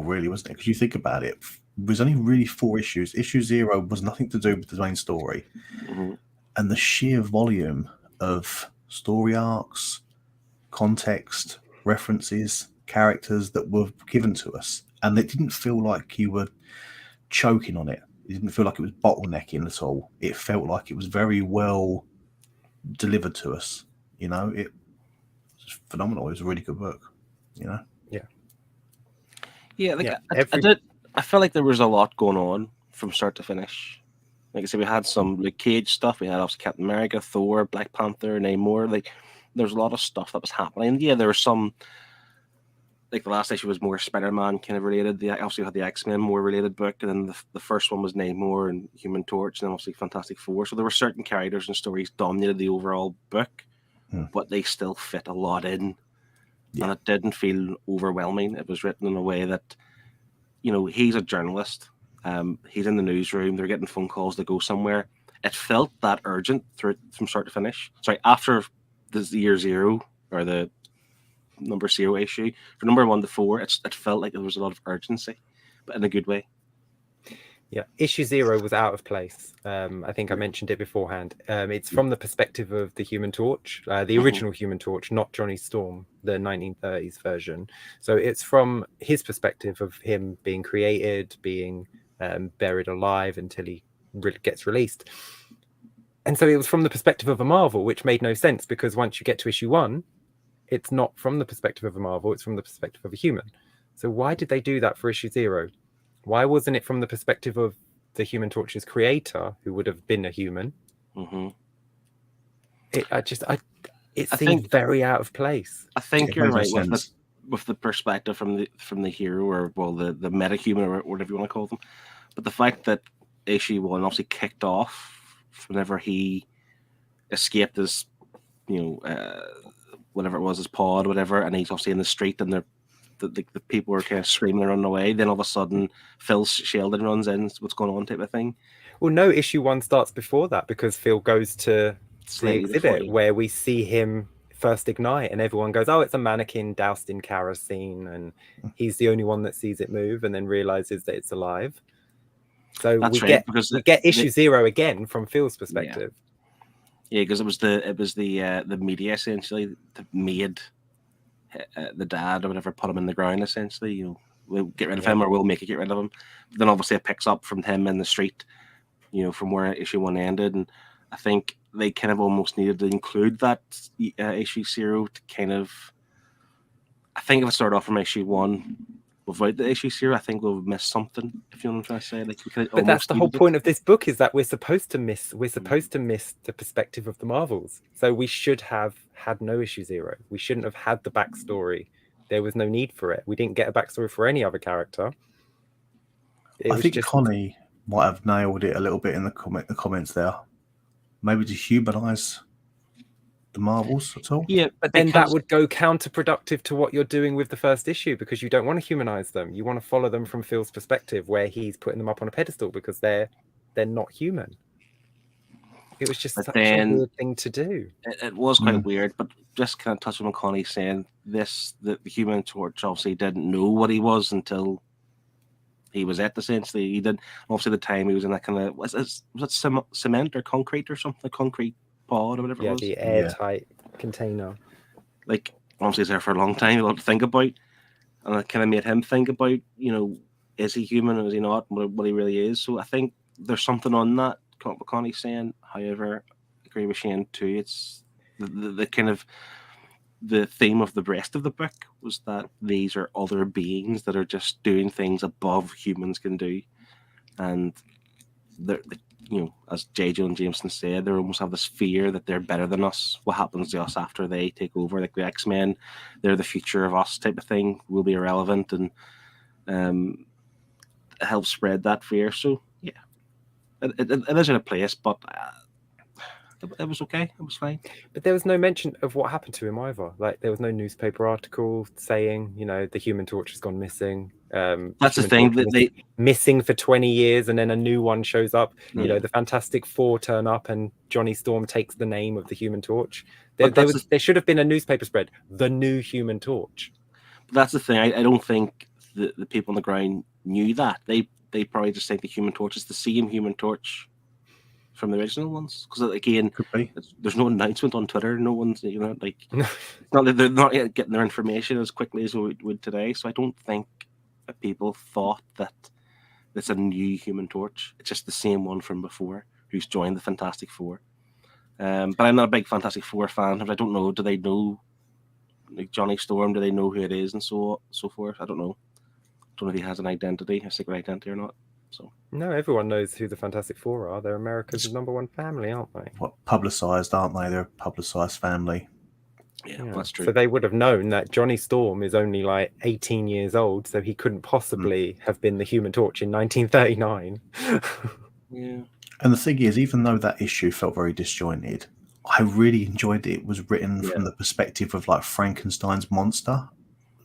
really, wasn't it? Because you think about it, there's only really 4 issues. Issue 0 was nothing to do with the main story, and the sheer volume of story arcs, context, references, characters that were given to us, and it didn't feel like you were choking on it. It didn't feel like it was bottlenecking at all. It felt like it was very well delivered to us. You know, it was phenomenal. It was a really good book. You know. Yeah, like I felt like there was a lot going on from start to finish. Like I said, we had some Luke Cage stuff. We had obviously Captain America, Thor, Black Panther, Namor. Like there's a lot of stuff that was happening. Yeah, there was some. Like the last issue was more Spider-Man kind of related. The obviously had the X-Men more related book, and then the first one was Namor and Human Torch, and then obviously Fantastic Four. So there were certain characters and stories dominated the overall book, but they still fit a lot in, and it didn't feel overwhelming. It was written in a way that, you know, he's a journalist. He's in the newsroom. They're getting phone calls to go somewhere. It felt that urgent from start to finish. Sorry, after the year 0 or the number 0 issue, from number 1 to 4, it felt like there was a lot of urgency, but in a good way. Yeah, issue 0 was out of place. I think I mentioned it beforehand. It's from the perspective of the Human Torch, the original Human Torch, not Johnny Storm, the 1930s version. So it's from his perspective of him being created, being buried alive until he gets released. And so it was from the perspective of a Marvel, which made no sense, because once you get to issue 1, it's not from the perspective of a Marvel, it's from the perspective of a human. So why did they do that for issue 0? Why wasn't it from the perspective of the Human Torch's creator, who would have been a human? It seemed very out of place. I think you're right with the perspective from the hero, or well, the meta-human, or whatever you want to call them. But the fact that issue 1 obviously kicked off whenever he escaped his, whatever it was, his pod, whatever, and he's obviously in the street, and the people are kind of screaming and running away. Then all of a sudden, Phil Sheldon runs in. What's going on, type of thing. Well, no, issue 1 starts before that, because Phil goes to the exhibit where we see him first ignite, and everyone goes, "Oh, it's a mannequin doused in kerosene," and he's the only one that sees it move, and then realizes that it's alive. So we get issue 0 again from Phil's perspective. Yeah, because it was the media essentially that made the dad or whatever put him in the ground. Essentially, we'll get rid of him, or we'll make it get rid of him. But then obviously it picks up from him in the street, from where issue 1 ended, and I think they kind of almost needed to include that issue 0 to kind of. I think if it started off from issue 1 without the issue 0, I think we'll miss something. If you know what I'm trying to say, but that's the whole point of this book, is that we're supposed to miss the perspective of the Marvels. So we should have had no issue 0. We shouldn't have had the backstory. There was no need for it. We didn't get a backstory for any other character. I think Connie might have nailed it a little bit in the comments there. Maybe to humanize the Marvels at all. Yeah, but then that would go counterproductive to what you're doing with the first issue, because you don't want to humanize them. You want to follow them from Phil's perspective, where he's putting them up on a pedestal because they're not human. It was just such a weird thing to do. It was quite weird, but just kind of touching on Connie saying this, the Human Torch obviously didn't know what he was until he was at, essentially. He did, obviously, the time he was in that kind of, was it cement or concrete or something, a concrete pod or whatever it was? The airtight container. Like, obviously he's there for a long time, a lot to think about, and it kind of made him think about, is he human or is he not, what he really is. So I think there's something on that, what Connie's saying. However, I agree with Shane too. It's the kind of the theme of the rest of the book was that these are other beings that are just doing things above humans can do, and they're as J. Jonah Jameson said, they almost have this fear that they're better than us. What happens to us after they take over? Like the X-Men, they're the future of us, type of thing. Will be irrelevant, and it helps spread that fear. So yeah, it is in a place, but it was okay. It was fine. But there was no mention of what happened to him either. Like, there was no newspaper article saying, the Human Torch has gone missing. That's the Human thing, Torch that they missing for 20 years and then a new one shows up. You know, the Fantastic Four turn up and Johnny Storm takes the name of the Human Torch. There should have been a newspaper spread, the new Human Torch. That's the thing. I don't think the people on the ground knew that. They probably just think the Human Torch is the same Human Torch from the original ones. Because again, Could be. there's no announcement on Twitter. No one's, like, it's not that they're not getting their information as quickly as we would today. So I don't think that people thought that it's a new Human Torch. It's just the same one from before who's joined the Fantastic Four. But I'm not a big Fantastic Four fan. I don't know. Do they know, like, Johnny Storm? Do they know who it is and so forth? I don't know. Don't know if he has an identity, a secret identity or not. So no, everyone knows who the Fantastic Four are. They're America's #1 family, aren't they? What, publicised, aren't they? They're a publicised family. yeah, that's true. So they would have known that Johnny Storm is only like 18 years old, so he couldn't possibly have been the Human Torch in 1939. Yeah. And the thing is, even though that issue felt very disjointed, I really enjoyed it. It was written from the perspective of like Frankenstein's monster.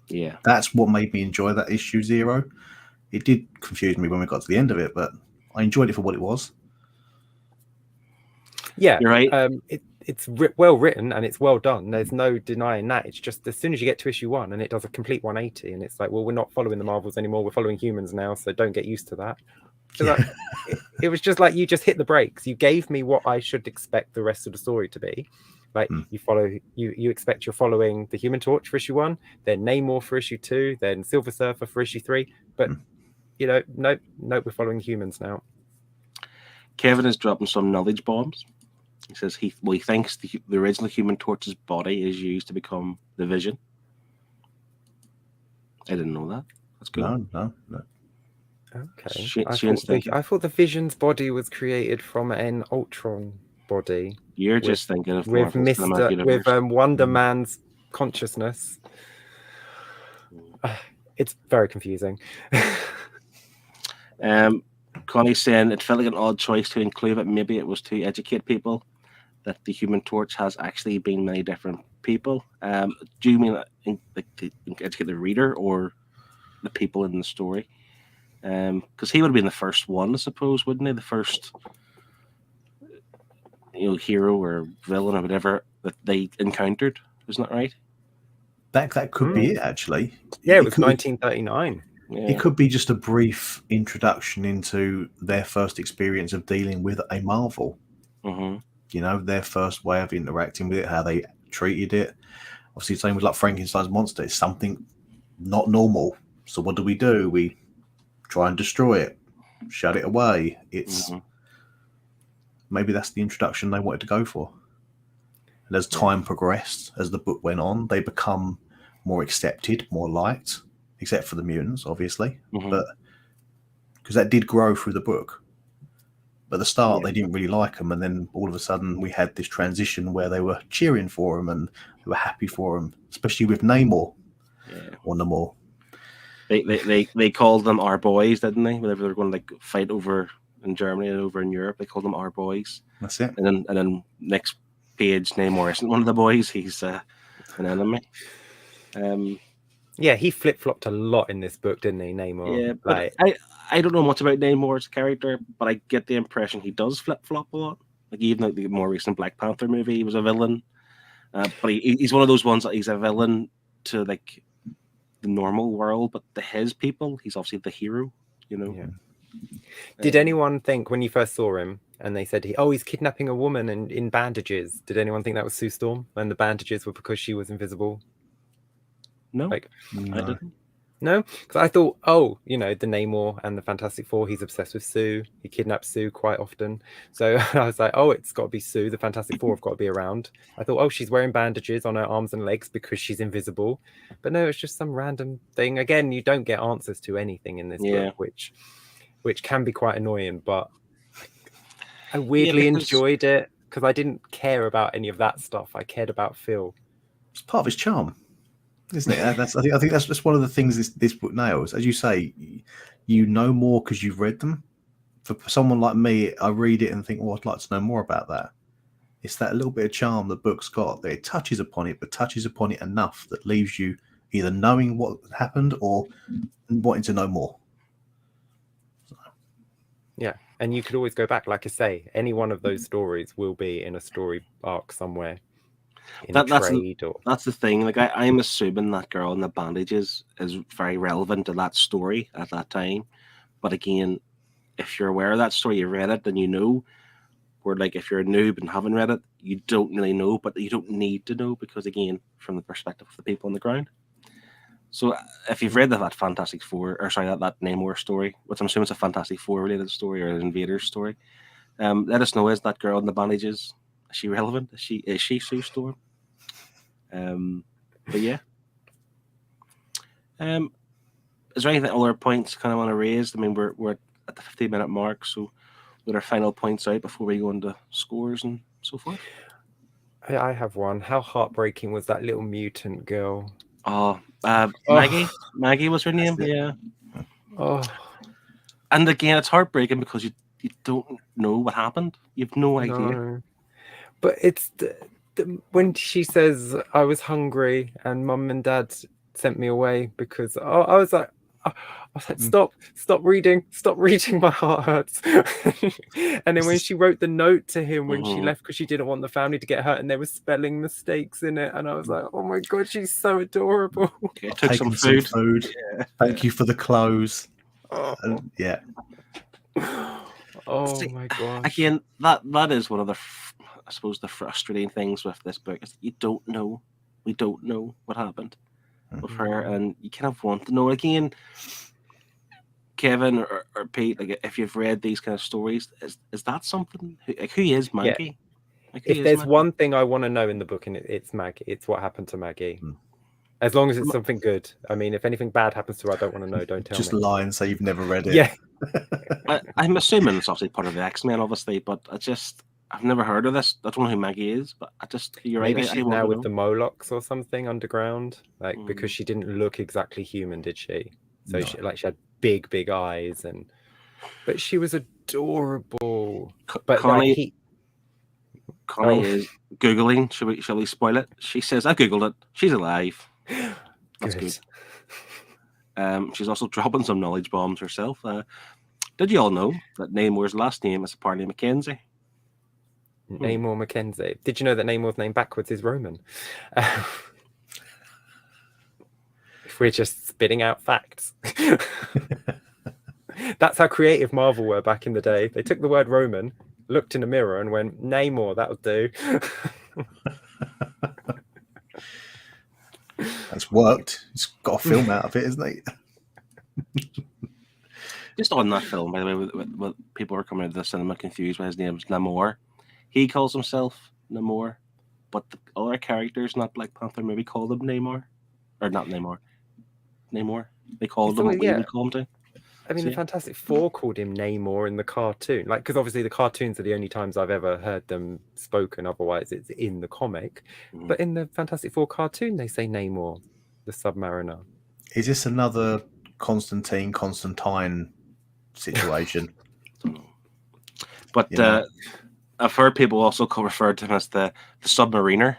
Yeah. That's what made me enjoy that issue 0. It did confuse me when we got to the end of it, but I enjoyed it for what it was. Yeah, you're right. It's well written and it's well done. There's no denying that. It's just as soon as you get to issue 1 and it does a complete 180, and it's like, well, we're not following the Marvels anymore. We're following humans now, so don't get used to that. So like, it was just like you just hit the brakes. You gave me what I should expect the rest of the story to be. Like you expect you're following the Human Torch for issue 1, then Namor for issue 2, then Silver Surfer for issue 3. But nope, we're following humans now. Kevin is dropping some knowledge bombs. He says he thinks the original Human Torch's body is used to become the Vision. I didn't know that. That's good. No. Okay. I thought the Vision's body was created from an Ultron body. You're just thinking of with Wonder Man's consciousness. It's very confusing. Connie's saying it felt like an odd choice to include it. Maybe it was to educate people that the Human Torch has actually been many different people. Do you mean like to educate the reader or the people in the story? Because he would have been the first one, I suppose, wouldn't he? The first, hero or villain or whatever that they encountered. Isn't that right? That could be it, actually. Yeah, it was 1939. Yeah. It could be just a brief introduction into their first experience of dealing with a Marvel. Mm-hmm. Their first way of interacting with it, how they treated it. Obviously, same with like Frankenstein's monster. It's something not normal. So what do? We try and destroy it, shut it away. It's maybe that's the introduction they wanted to go for. And as time progressed, as the book went on, they become more accepted, more liked, except for the mutants, obviously. But because that did grow through the book. But at the start, they didn't really like them, and then all of a sudden, we had this transition where they were cheering for him and they were happy for him, especially with Namor. Or Namor. They called them our boys, didn't they? Whenever they were going to like fight over in Germany and over in Europe, they called them our boys. That's it. And then next page, Namor isn't one of the boys; he's an enemy. Yeah, he flip-flopped a lot in this book, didn't he, Namor? Yeah, but I don't know much about Namor as a character, but I get the impression he does flip-flop a lot. Like even like the more recent Black Panther movie, he was a villain. But he's one of those ones that he's a villain to like the normal world, but to his people, he's obviously the hero, Yeah. Did anyone think when you first saw him and they said he's kidnapping a woman and in bandages, did anyone think that was Sue Storm and the bandages were because she was invisible? No, I didn't. No, because I thought, the Namor and the Fantastic Four, he's obsessed with Sue. He kidnaps Sue quite often. So I was like, it's got to be Sue. The Fantastic Four have got to be around. I thought, she's wearing bandages on her arms and legs because she's invisible. But no, it's just some random thing. Again, you don't get answers to anything in this book, which can be quite annoying. But I weirdly enjoyed it because I didn't care about any of that stuff. I cared about Phil. It's part of his charm, isn't it? I think that's just one of the things this book nails. As you say, you know more because you've read them. For someone like me, I read it and think, I'd like to know more about that. It's that little bit of charm the book's got that it touches upon it, but touches upon it enough that leaves you either knowing what happened or wanting to know more. Yeah, and you could always go back. Like I say, any one of those stories will be in a story arc somewhere, in a trade or... That's the thing. Like I'm assuming that girl in the bandages is very relevant to that story at that time. But again, if you're aware of that story, you read it, then you know. Where like if you're a noob and haven't read it, you don't really know, but you don't need to know because again, from the perspective of the people on the ground. So if you've read that Fantastic Four, or sorry, that Namor story, which I'm assuming it's a Fantastic Four related story or an Invaders story, let us know, is that girl in the bandages, is she relevant? Is she Sue Storm? But yeah. Is there anything other points kind of want to raise? I mean, we're at the 15-minute mark, so with our final points out before we go into scores and so forth. I have one. How heartbreaking was that little mutant girl? Oh, Maggie. Maggie was her name. Yeah. Oh. And again, it's heartbreaking because you don't know what happened. You have no idea. No. But it's when she says, I was hungry and Mum and Dad sent me away because I was like, stop reading, my heart hurts. And then when she wrote the note to him when she left because she didn't want the family to get hurt and there were spelling mistakes in it, and I was like, oh my god, she's so adorable. Okay, took some food. Yeah. Thank you for the clothes. Yeah. Oh my gosh. Again, that is one of the I suppose the frustrating things with this book is that you don't know. We don't know what happened with her, and you kind of want to know. Again, Kevin or Pete, like if you've read these kind of stories, is that something? Who is Maggie? Yeah. Like, if there's one thing I want to know in the book, and it's Maggie, it's what happened to Maggie. As long as it's something good. I mean, if anything bad happens to her, I don't want to know. Don't tell me. Just lie and say you've never read it. Yeah. I'm assuming it's obviously part of the X-Men, obviously, but I've never heard of this. I don't know who Maggie is, but you're Maybe right. she's now with the Molochs or something underground, like because she didn't look exactly human, did she? So she had big eyes, but she was adorable. But Connie is Googling. Shall we spoil it? She says, I Googled it. She's alive. That's good. She's also dropping some knowledge bombs herself. Did you all know that Namor's last name is apparently Mackenzie? Namor Mackenzie. Did you know that Namor's name backwards is Roman? If we're just spitting out facts. That's how creative Marvel were back in the day. They took the word Roman, looked in a mirror and went, Namor, that'll do. That's worked. He's got a film out of it, isn't he? Just on that film, by the way, with people are coming out of the cinema confused with his name's Namor. He calls himself Namor, but the other characters, not Black Panther, maybe call them Namor. Or not Namor. Namor. They call them what we would call him to. I mean, the Fantastic Four called him Namor in the cartoon. Like, because obviously the cartoons are the only times I've ever heard them spoken. Otherwise, it's in the comic. But in the Fantastic Four cartoon, they say Namor, the Submariner. Is this another Constantine situation? But I've heard people also refer to him as the Submariner,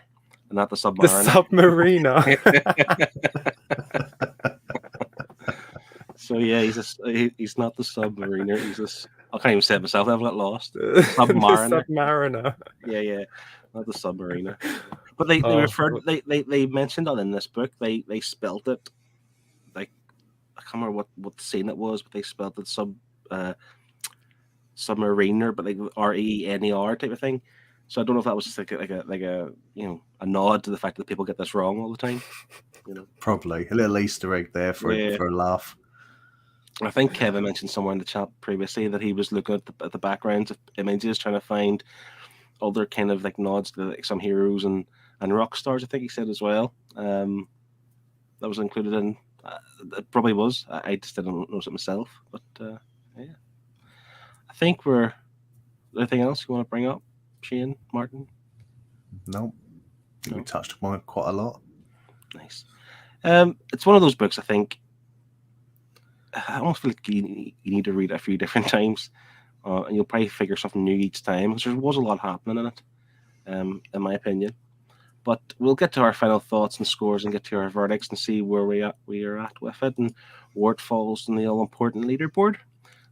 and not the Submariner. The Submariner. So yeah, he's not the Submariner. He's just, I can't even say it myself. I've got lost. Submariner. The Submariner. Yeah, not the Submariner. But they referred. They mentioned that in this book. They spelt it. Like I can't remember what scene it was, but they spelled it Submariner, but like RENER type of thing. So I don't know if that was just like a a nod to the fact that people get this wrong all the time. Probably a little Easter egg there for a laugh. I think Kevin mentioned somewhere in the chat previously that he was looking at the backgrounds of images, trying to find other kind of like nods to like some heroes and rock stars. I think he said as well. That was included in. It probably was. I just didn't notice it myself. But yeah, I think we're. Anything else you want to bring up, Shane, Martin? No, we touched upon it quite a lot. Nice. It's one of those books. I think. I almost feel like you need to read it a few different times, and you'll probably figure something new each time because there was a lot happening in it, in my opinion. But we'll get to our final thoughts and scores and get to our verdicts and see where we are at with it and where it falls in the all-important leaderboard.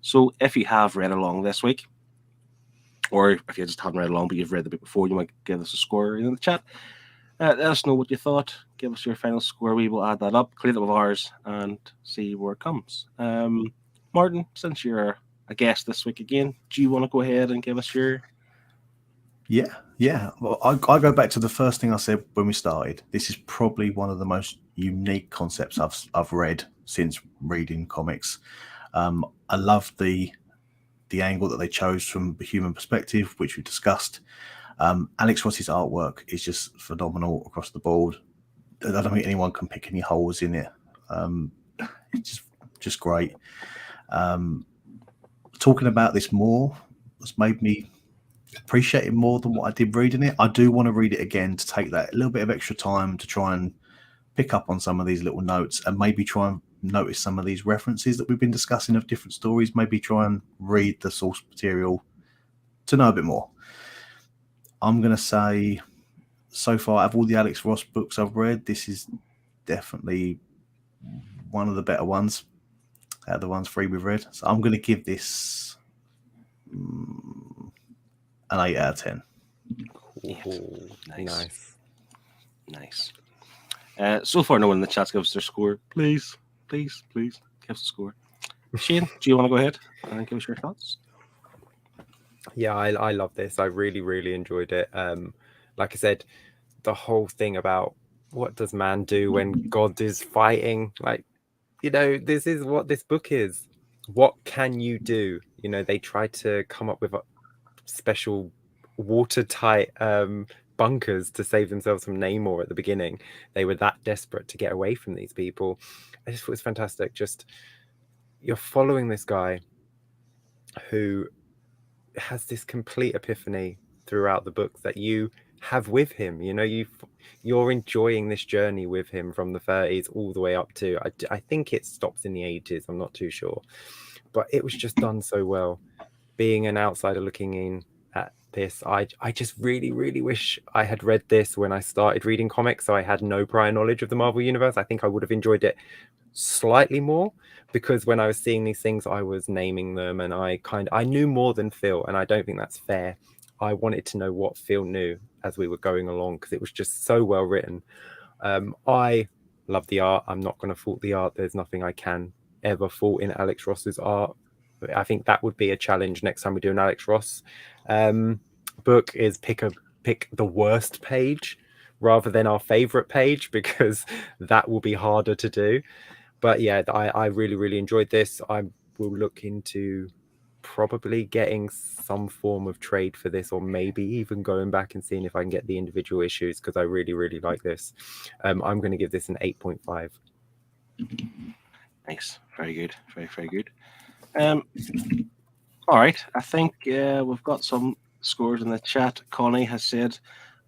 So if you have read along this week, or if you just haven't read along but you've read the book before, you might give us a score in the chat. Let us know what you thought. Give us your final score. We will add that up, clean it with ours, and see where it comes. Martin, since you're a guest this week again, do you want to go ahead and give us your... Yeah. Well, I go back to the first thing I said when we started. This is probably one of the most unique concepts I've read since reading comics. I love the angle that they chose from the human perspective, which we discussed. Alex Ross's artwork is just phenomenal across the board. I don't think anyone can pick any holes in it. It's just great. Talking about this more has made me appreciate it more than what I did reading it. I do want to read it again to take that little bit of extra time to try and pick up on some of these little notes and maybe try and notice some of these references that we've been discussing of different stories. Maybe try and read the source material to know a bit more. I'm going to say, so far, out of all the Alex Ross books I've read, this is definitely one of the better ones out of the ones 3 we've read. So I'm going to give this an 8 out of 10. Ooh, Nice. So far, no one in the chat gives us their score. Please, give us a score. Shane, do you want to go ahead and give us your thoughts? Yeah, I love this. I really, really enjoyed it. Like I said, the whole thing about what does man do when God is fighting? Like, this is what this book is. What can you do? They tried to come up with a special watertight bunkers to save themselves from Namor at the beginning. They were that desperate to get away from these people. I just thought it was fantastic. Just, you're following this guy who has this complete epiphany throughout the book that you have with him. You're enjoying this journey with him from the 30s all the way up to, I think it stops in the 80s. I'm not too sure, but it was just done so well. Being an outsider looking in at this, I just really, really wish I had read this when I started reading comics, so I had no prior knowledge of the Marvel Universe. I think I would have enjoyed it slightly more, because when I was seeing these things, I was naming them, and I knew more than Phil, and I don't think that's fair. I wanted to know what Phil knew as we were going along, because it was just so well written. I love the art. I'm not going to fault the art. There's nothing I can ever fault in Alex Ross's art. I think that would be a challenge next time we do an Alex Ross book, is pick the worst page rather than our favorite page, because that will be harder to do. But yeah, I really, really enjoyed this. I will look into probably getting some form of trade for this, or maybe even going back and seeing if I can get the individual issues, because I really, really like this. I'm going to give this an 8.5. Nice. Very good. Very, very good. All right. I think we've got some scores in the chat. Connie has said,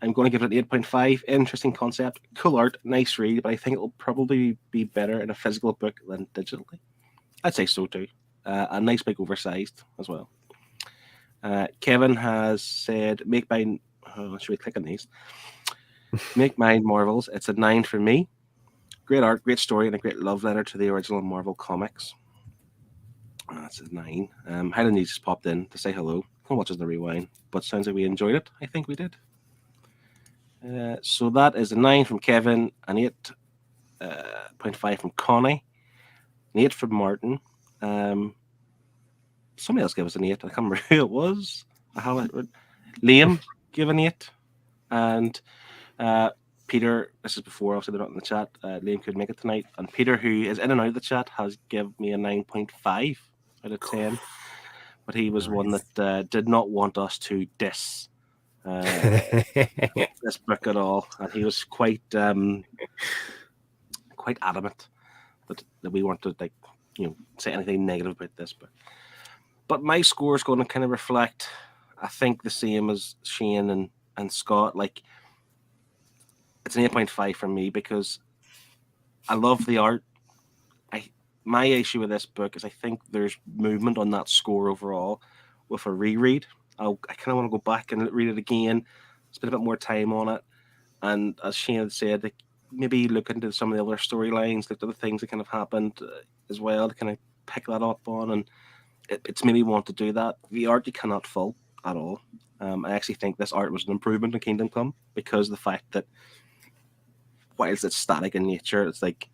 I'm going to give it an 8.5. Interesting concept, cool art, nice read, but I think it'll probably be better in a physical book than digitally. I'd say so too. A nice big oversized as well. Kevin has said, make mine... should we click on these? Make mine Marvels. It's a 9 for me. Great art, great story, and a great love letter to the original Marvel comics. That's a 9. Hayden just popped in to say hello. Come watch us in the rewind. But sounds like we enjoyed it. I think we did. So that is a 9 from Kevin, an 8.5 from Connie, an 8 from Martin. Somebody else gave us an 8. I can't remember who it was. Liam gave an 8. And Peter, this is before, obviously they're not in the chat. Liam couldn't make it tonight. And Peter, who is in and out of the chat, has given me a 9.5 out of 10. But he was one that did not want us to diss this book at all, and he was quite adamant that we weren't to say anything negative about this book. But my score is going to kind of reflect, I think, the same as Shane and Scott. Like, it's an 8.5 for me because I love the art. My issue with this book is I think there's movement on that score overall with a reread. I kind of want to go back and read it again, spend a bit more time on it. And as Shane had said, like, maybe look into some of the other storylines, look at the things that kind of happened as well, to kind of pick that up on. And it's maybe want to do that. The art you cannot fault at all. I actually think this art was an improvement in Kingdom Come, because of the fact that whilst it's static in nature, it's like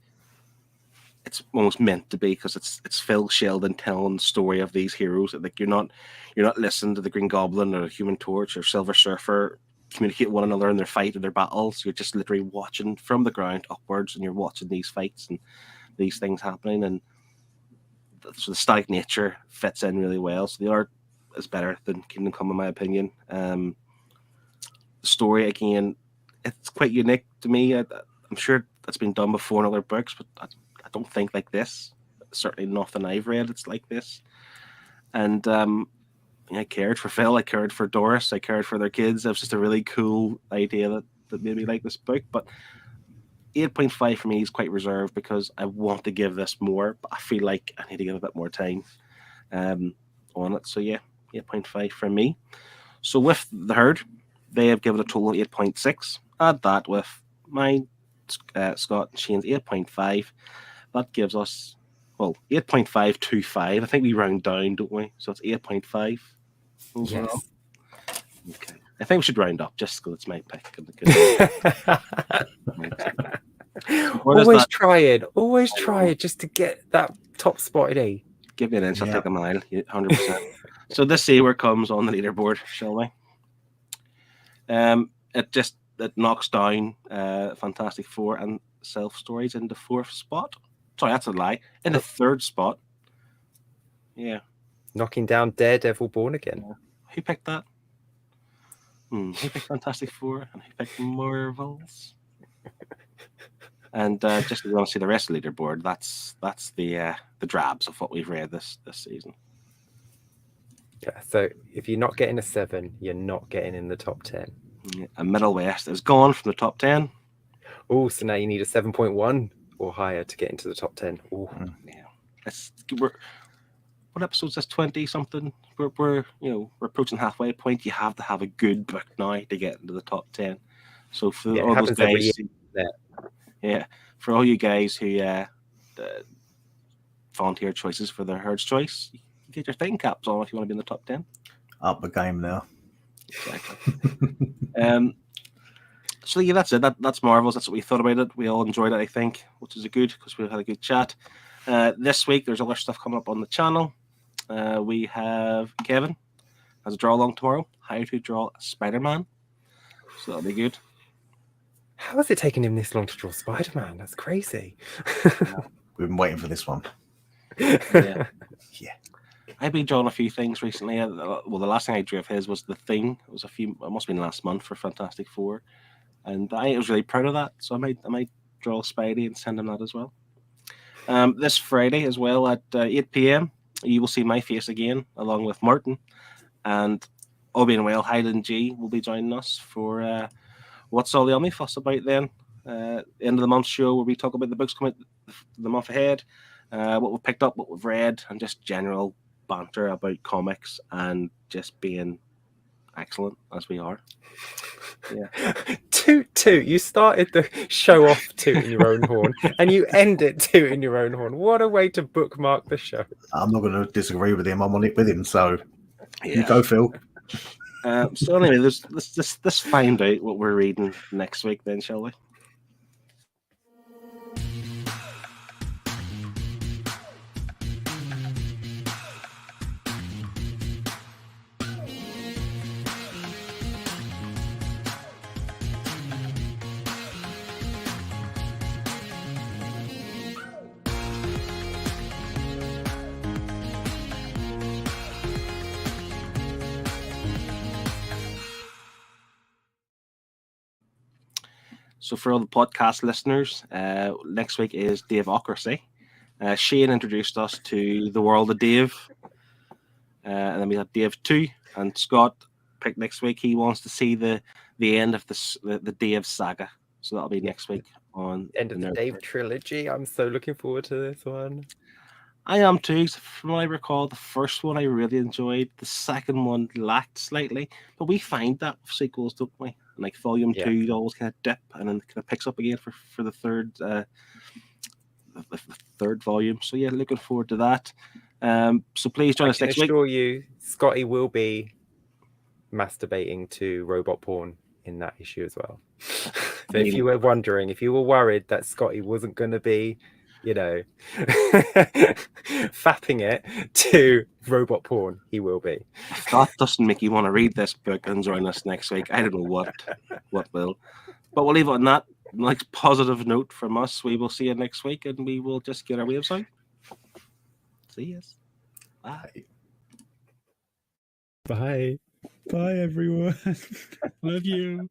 it's almost meant to be, because it's Phil Sheldon telling the story of these heroes. Like you're not listening to the Green Goblin or the Human Torch or Silver Surfer communicate with one another in their fight or their battles. You're just literally watching from the ground upwards, and you're watching these fights and these things happening. And so the static nature fits in really well. So the art is better than Kingdom Come, in my opinion. The story, again, it's quite unique to me. I'm sure that's been done before in other books, but I don't think like this. Certainly nothing I've read it's like this. And I cared for Phil, I cared for Doris, I cared for their kids. It was just a really cool idea that made me like this book. But 8.5 for me is quite reserved, because I want to give this more, but I feel like I need to give a bit more time on it. So yeah, 8.5 for me. So with the Herd, they have given a total of 8.6. Add that with mine, Scott and Shane's 8.5. That gives us, well, 8.525. I think we round down, don't we? So it's 8.5 overall. Yes. Okay. I think we should round up, just because it's my pick. Always try it just to get that top spot, eh? Give me an inch, I'll take a mile, 100%. So this see where it comes on the leaderboard, shall we? It knocks down Fantastic Four and Self Stories in the 4th spot. Sorry, that's a lie. In the 3rd spot. Yeah. Knocking down Daredevil Born Again. Yeah. Who picked that? Who picked Fantastic Four and who picked Marvels? And just if you want to see the rest of the leaderboard, that's the drabs of what we've read this season. Yeah, so if you're not getting a 7, you're not getting in the top 10. Yeah, and Middle West is gone from the top 10. Oh, so now you need a 7.1 or higher to get into the top 10. Oh, yeah. What episode is this? 20 something. We're approaching halfway point. You have to have a good book now to get into the top 10. So for all those guys, for all you guys who volunteer choices for the Herd's choice, you get your thinking caps on if you want to be in the top 10. Up the game now. Exactly. So yeah, that's it. That's Marvels. That's what we thought about it. We all enjoyed it, I think, which is good, because we had a good chat. This week there's other stuff coming up on the channel. We have Kevin has a draw along tomorrow. How to draw Spider-Man. So that'll be good. How has it taken him this long to draw Spider-Man? That's crazy. We've been waiting for this one. Yeah. Yeah. I've been drawing a few things recently. Well, the last thing I drew of his was The Thing. It was it must have been last month for Fantastic Four. And I was really proud of that. So I might draw Spidey and send him that as well. This Friday as well at 8 p.m. you will see my face again, along with Martin. And all being well, Highland G will be joining us for What's All the Omnifuss About then. End of the month show where we talk about the books coming the month ahead, what we've picked up, what we've read, and just general banter about comics and just being excellent as we are. Yeah. Toot. You started the show off tooting your own horn, and you end it tooting your own horn. What a way to bookmark the show. I'm not going to disagree with him. I'm on it with him. So you go, Phil. So anyway, let's find out what we're reading next week then, shall we? So for all the podcast listeners, next week is Dave-ocracy. Shane introduced us to the world of Dave. And then we have Dave 2. And Scott picked next week. He wants to see the end of the Dave saga. So that'll be next week on End of the Dave trilogy. I'm so looking forward to this one. I am too. From what I recall, the first one I really enjoyed. The second one lacked slightly, but we find that with sequels, don't we? And like volume Yeah. 2, you always kind of dip and then kind of picks up again for the third the third volume. So yeah, looking forward to that. So please join I us can next week. assure you, Scotty will be masturbating to robot porn in that issue as well. So if you were wondering, if you were worried that Scotty wasn't going to be, fapping it to robot porn, he will be. If that doesn't make you want to read this book and join us next week, I don't know what will. But we'll leave it on that nice positive note from us. We will see you next week, and we will just get our waves out. See us. Bye. Bye. Bye, everyone. Love you.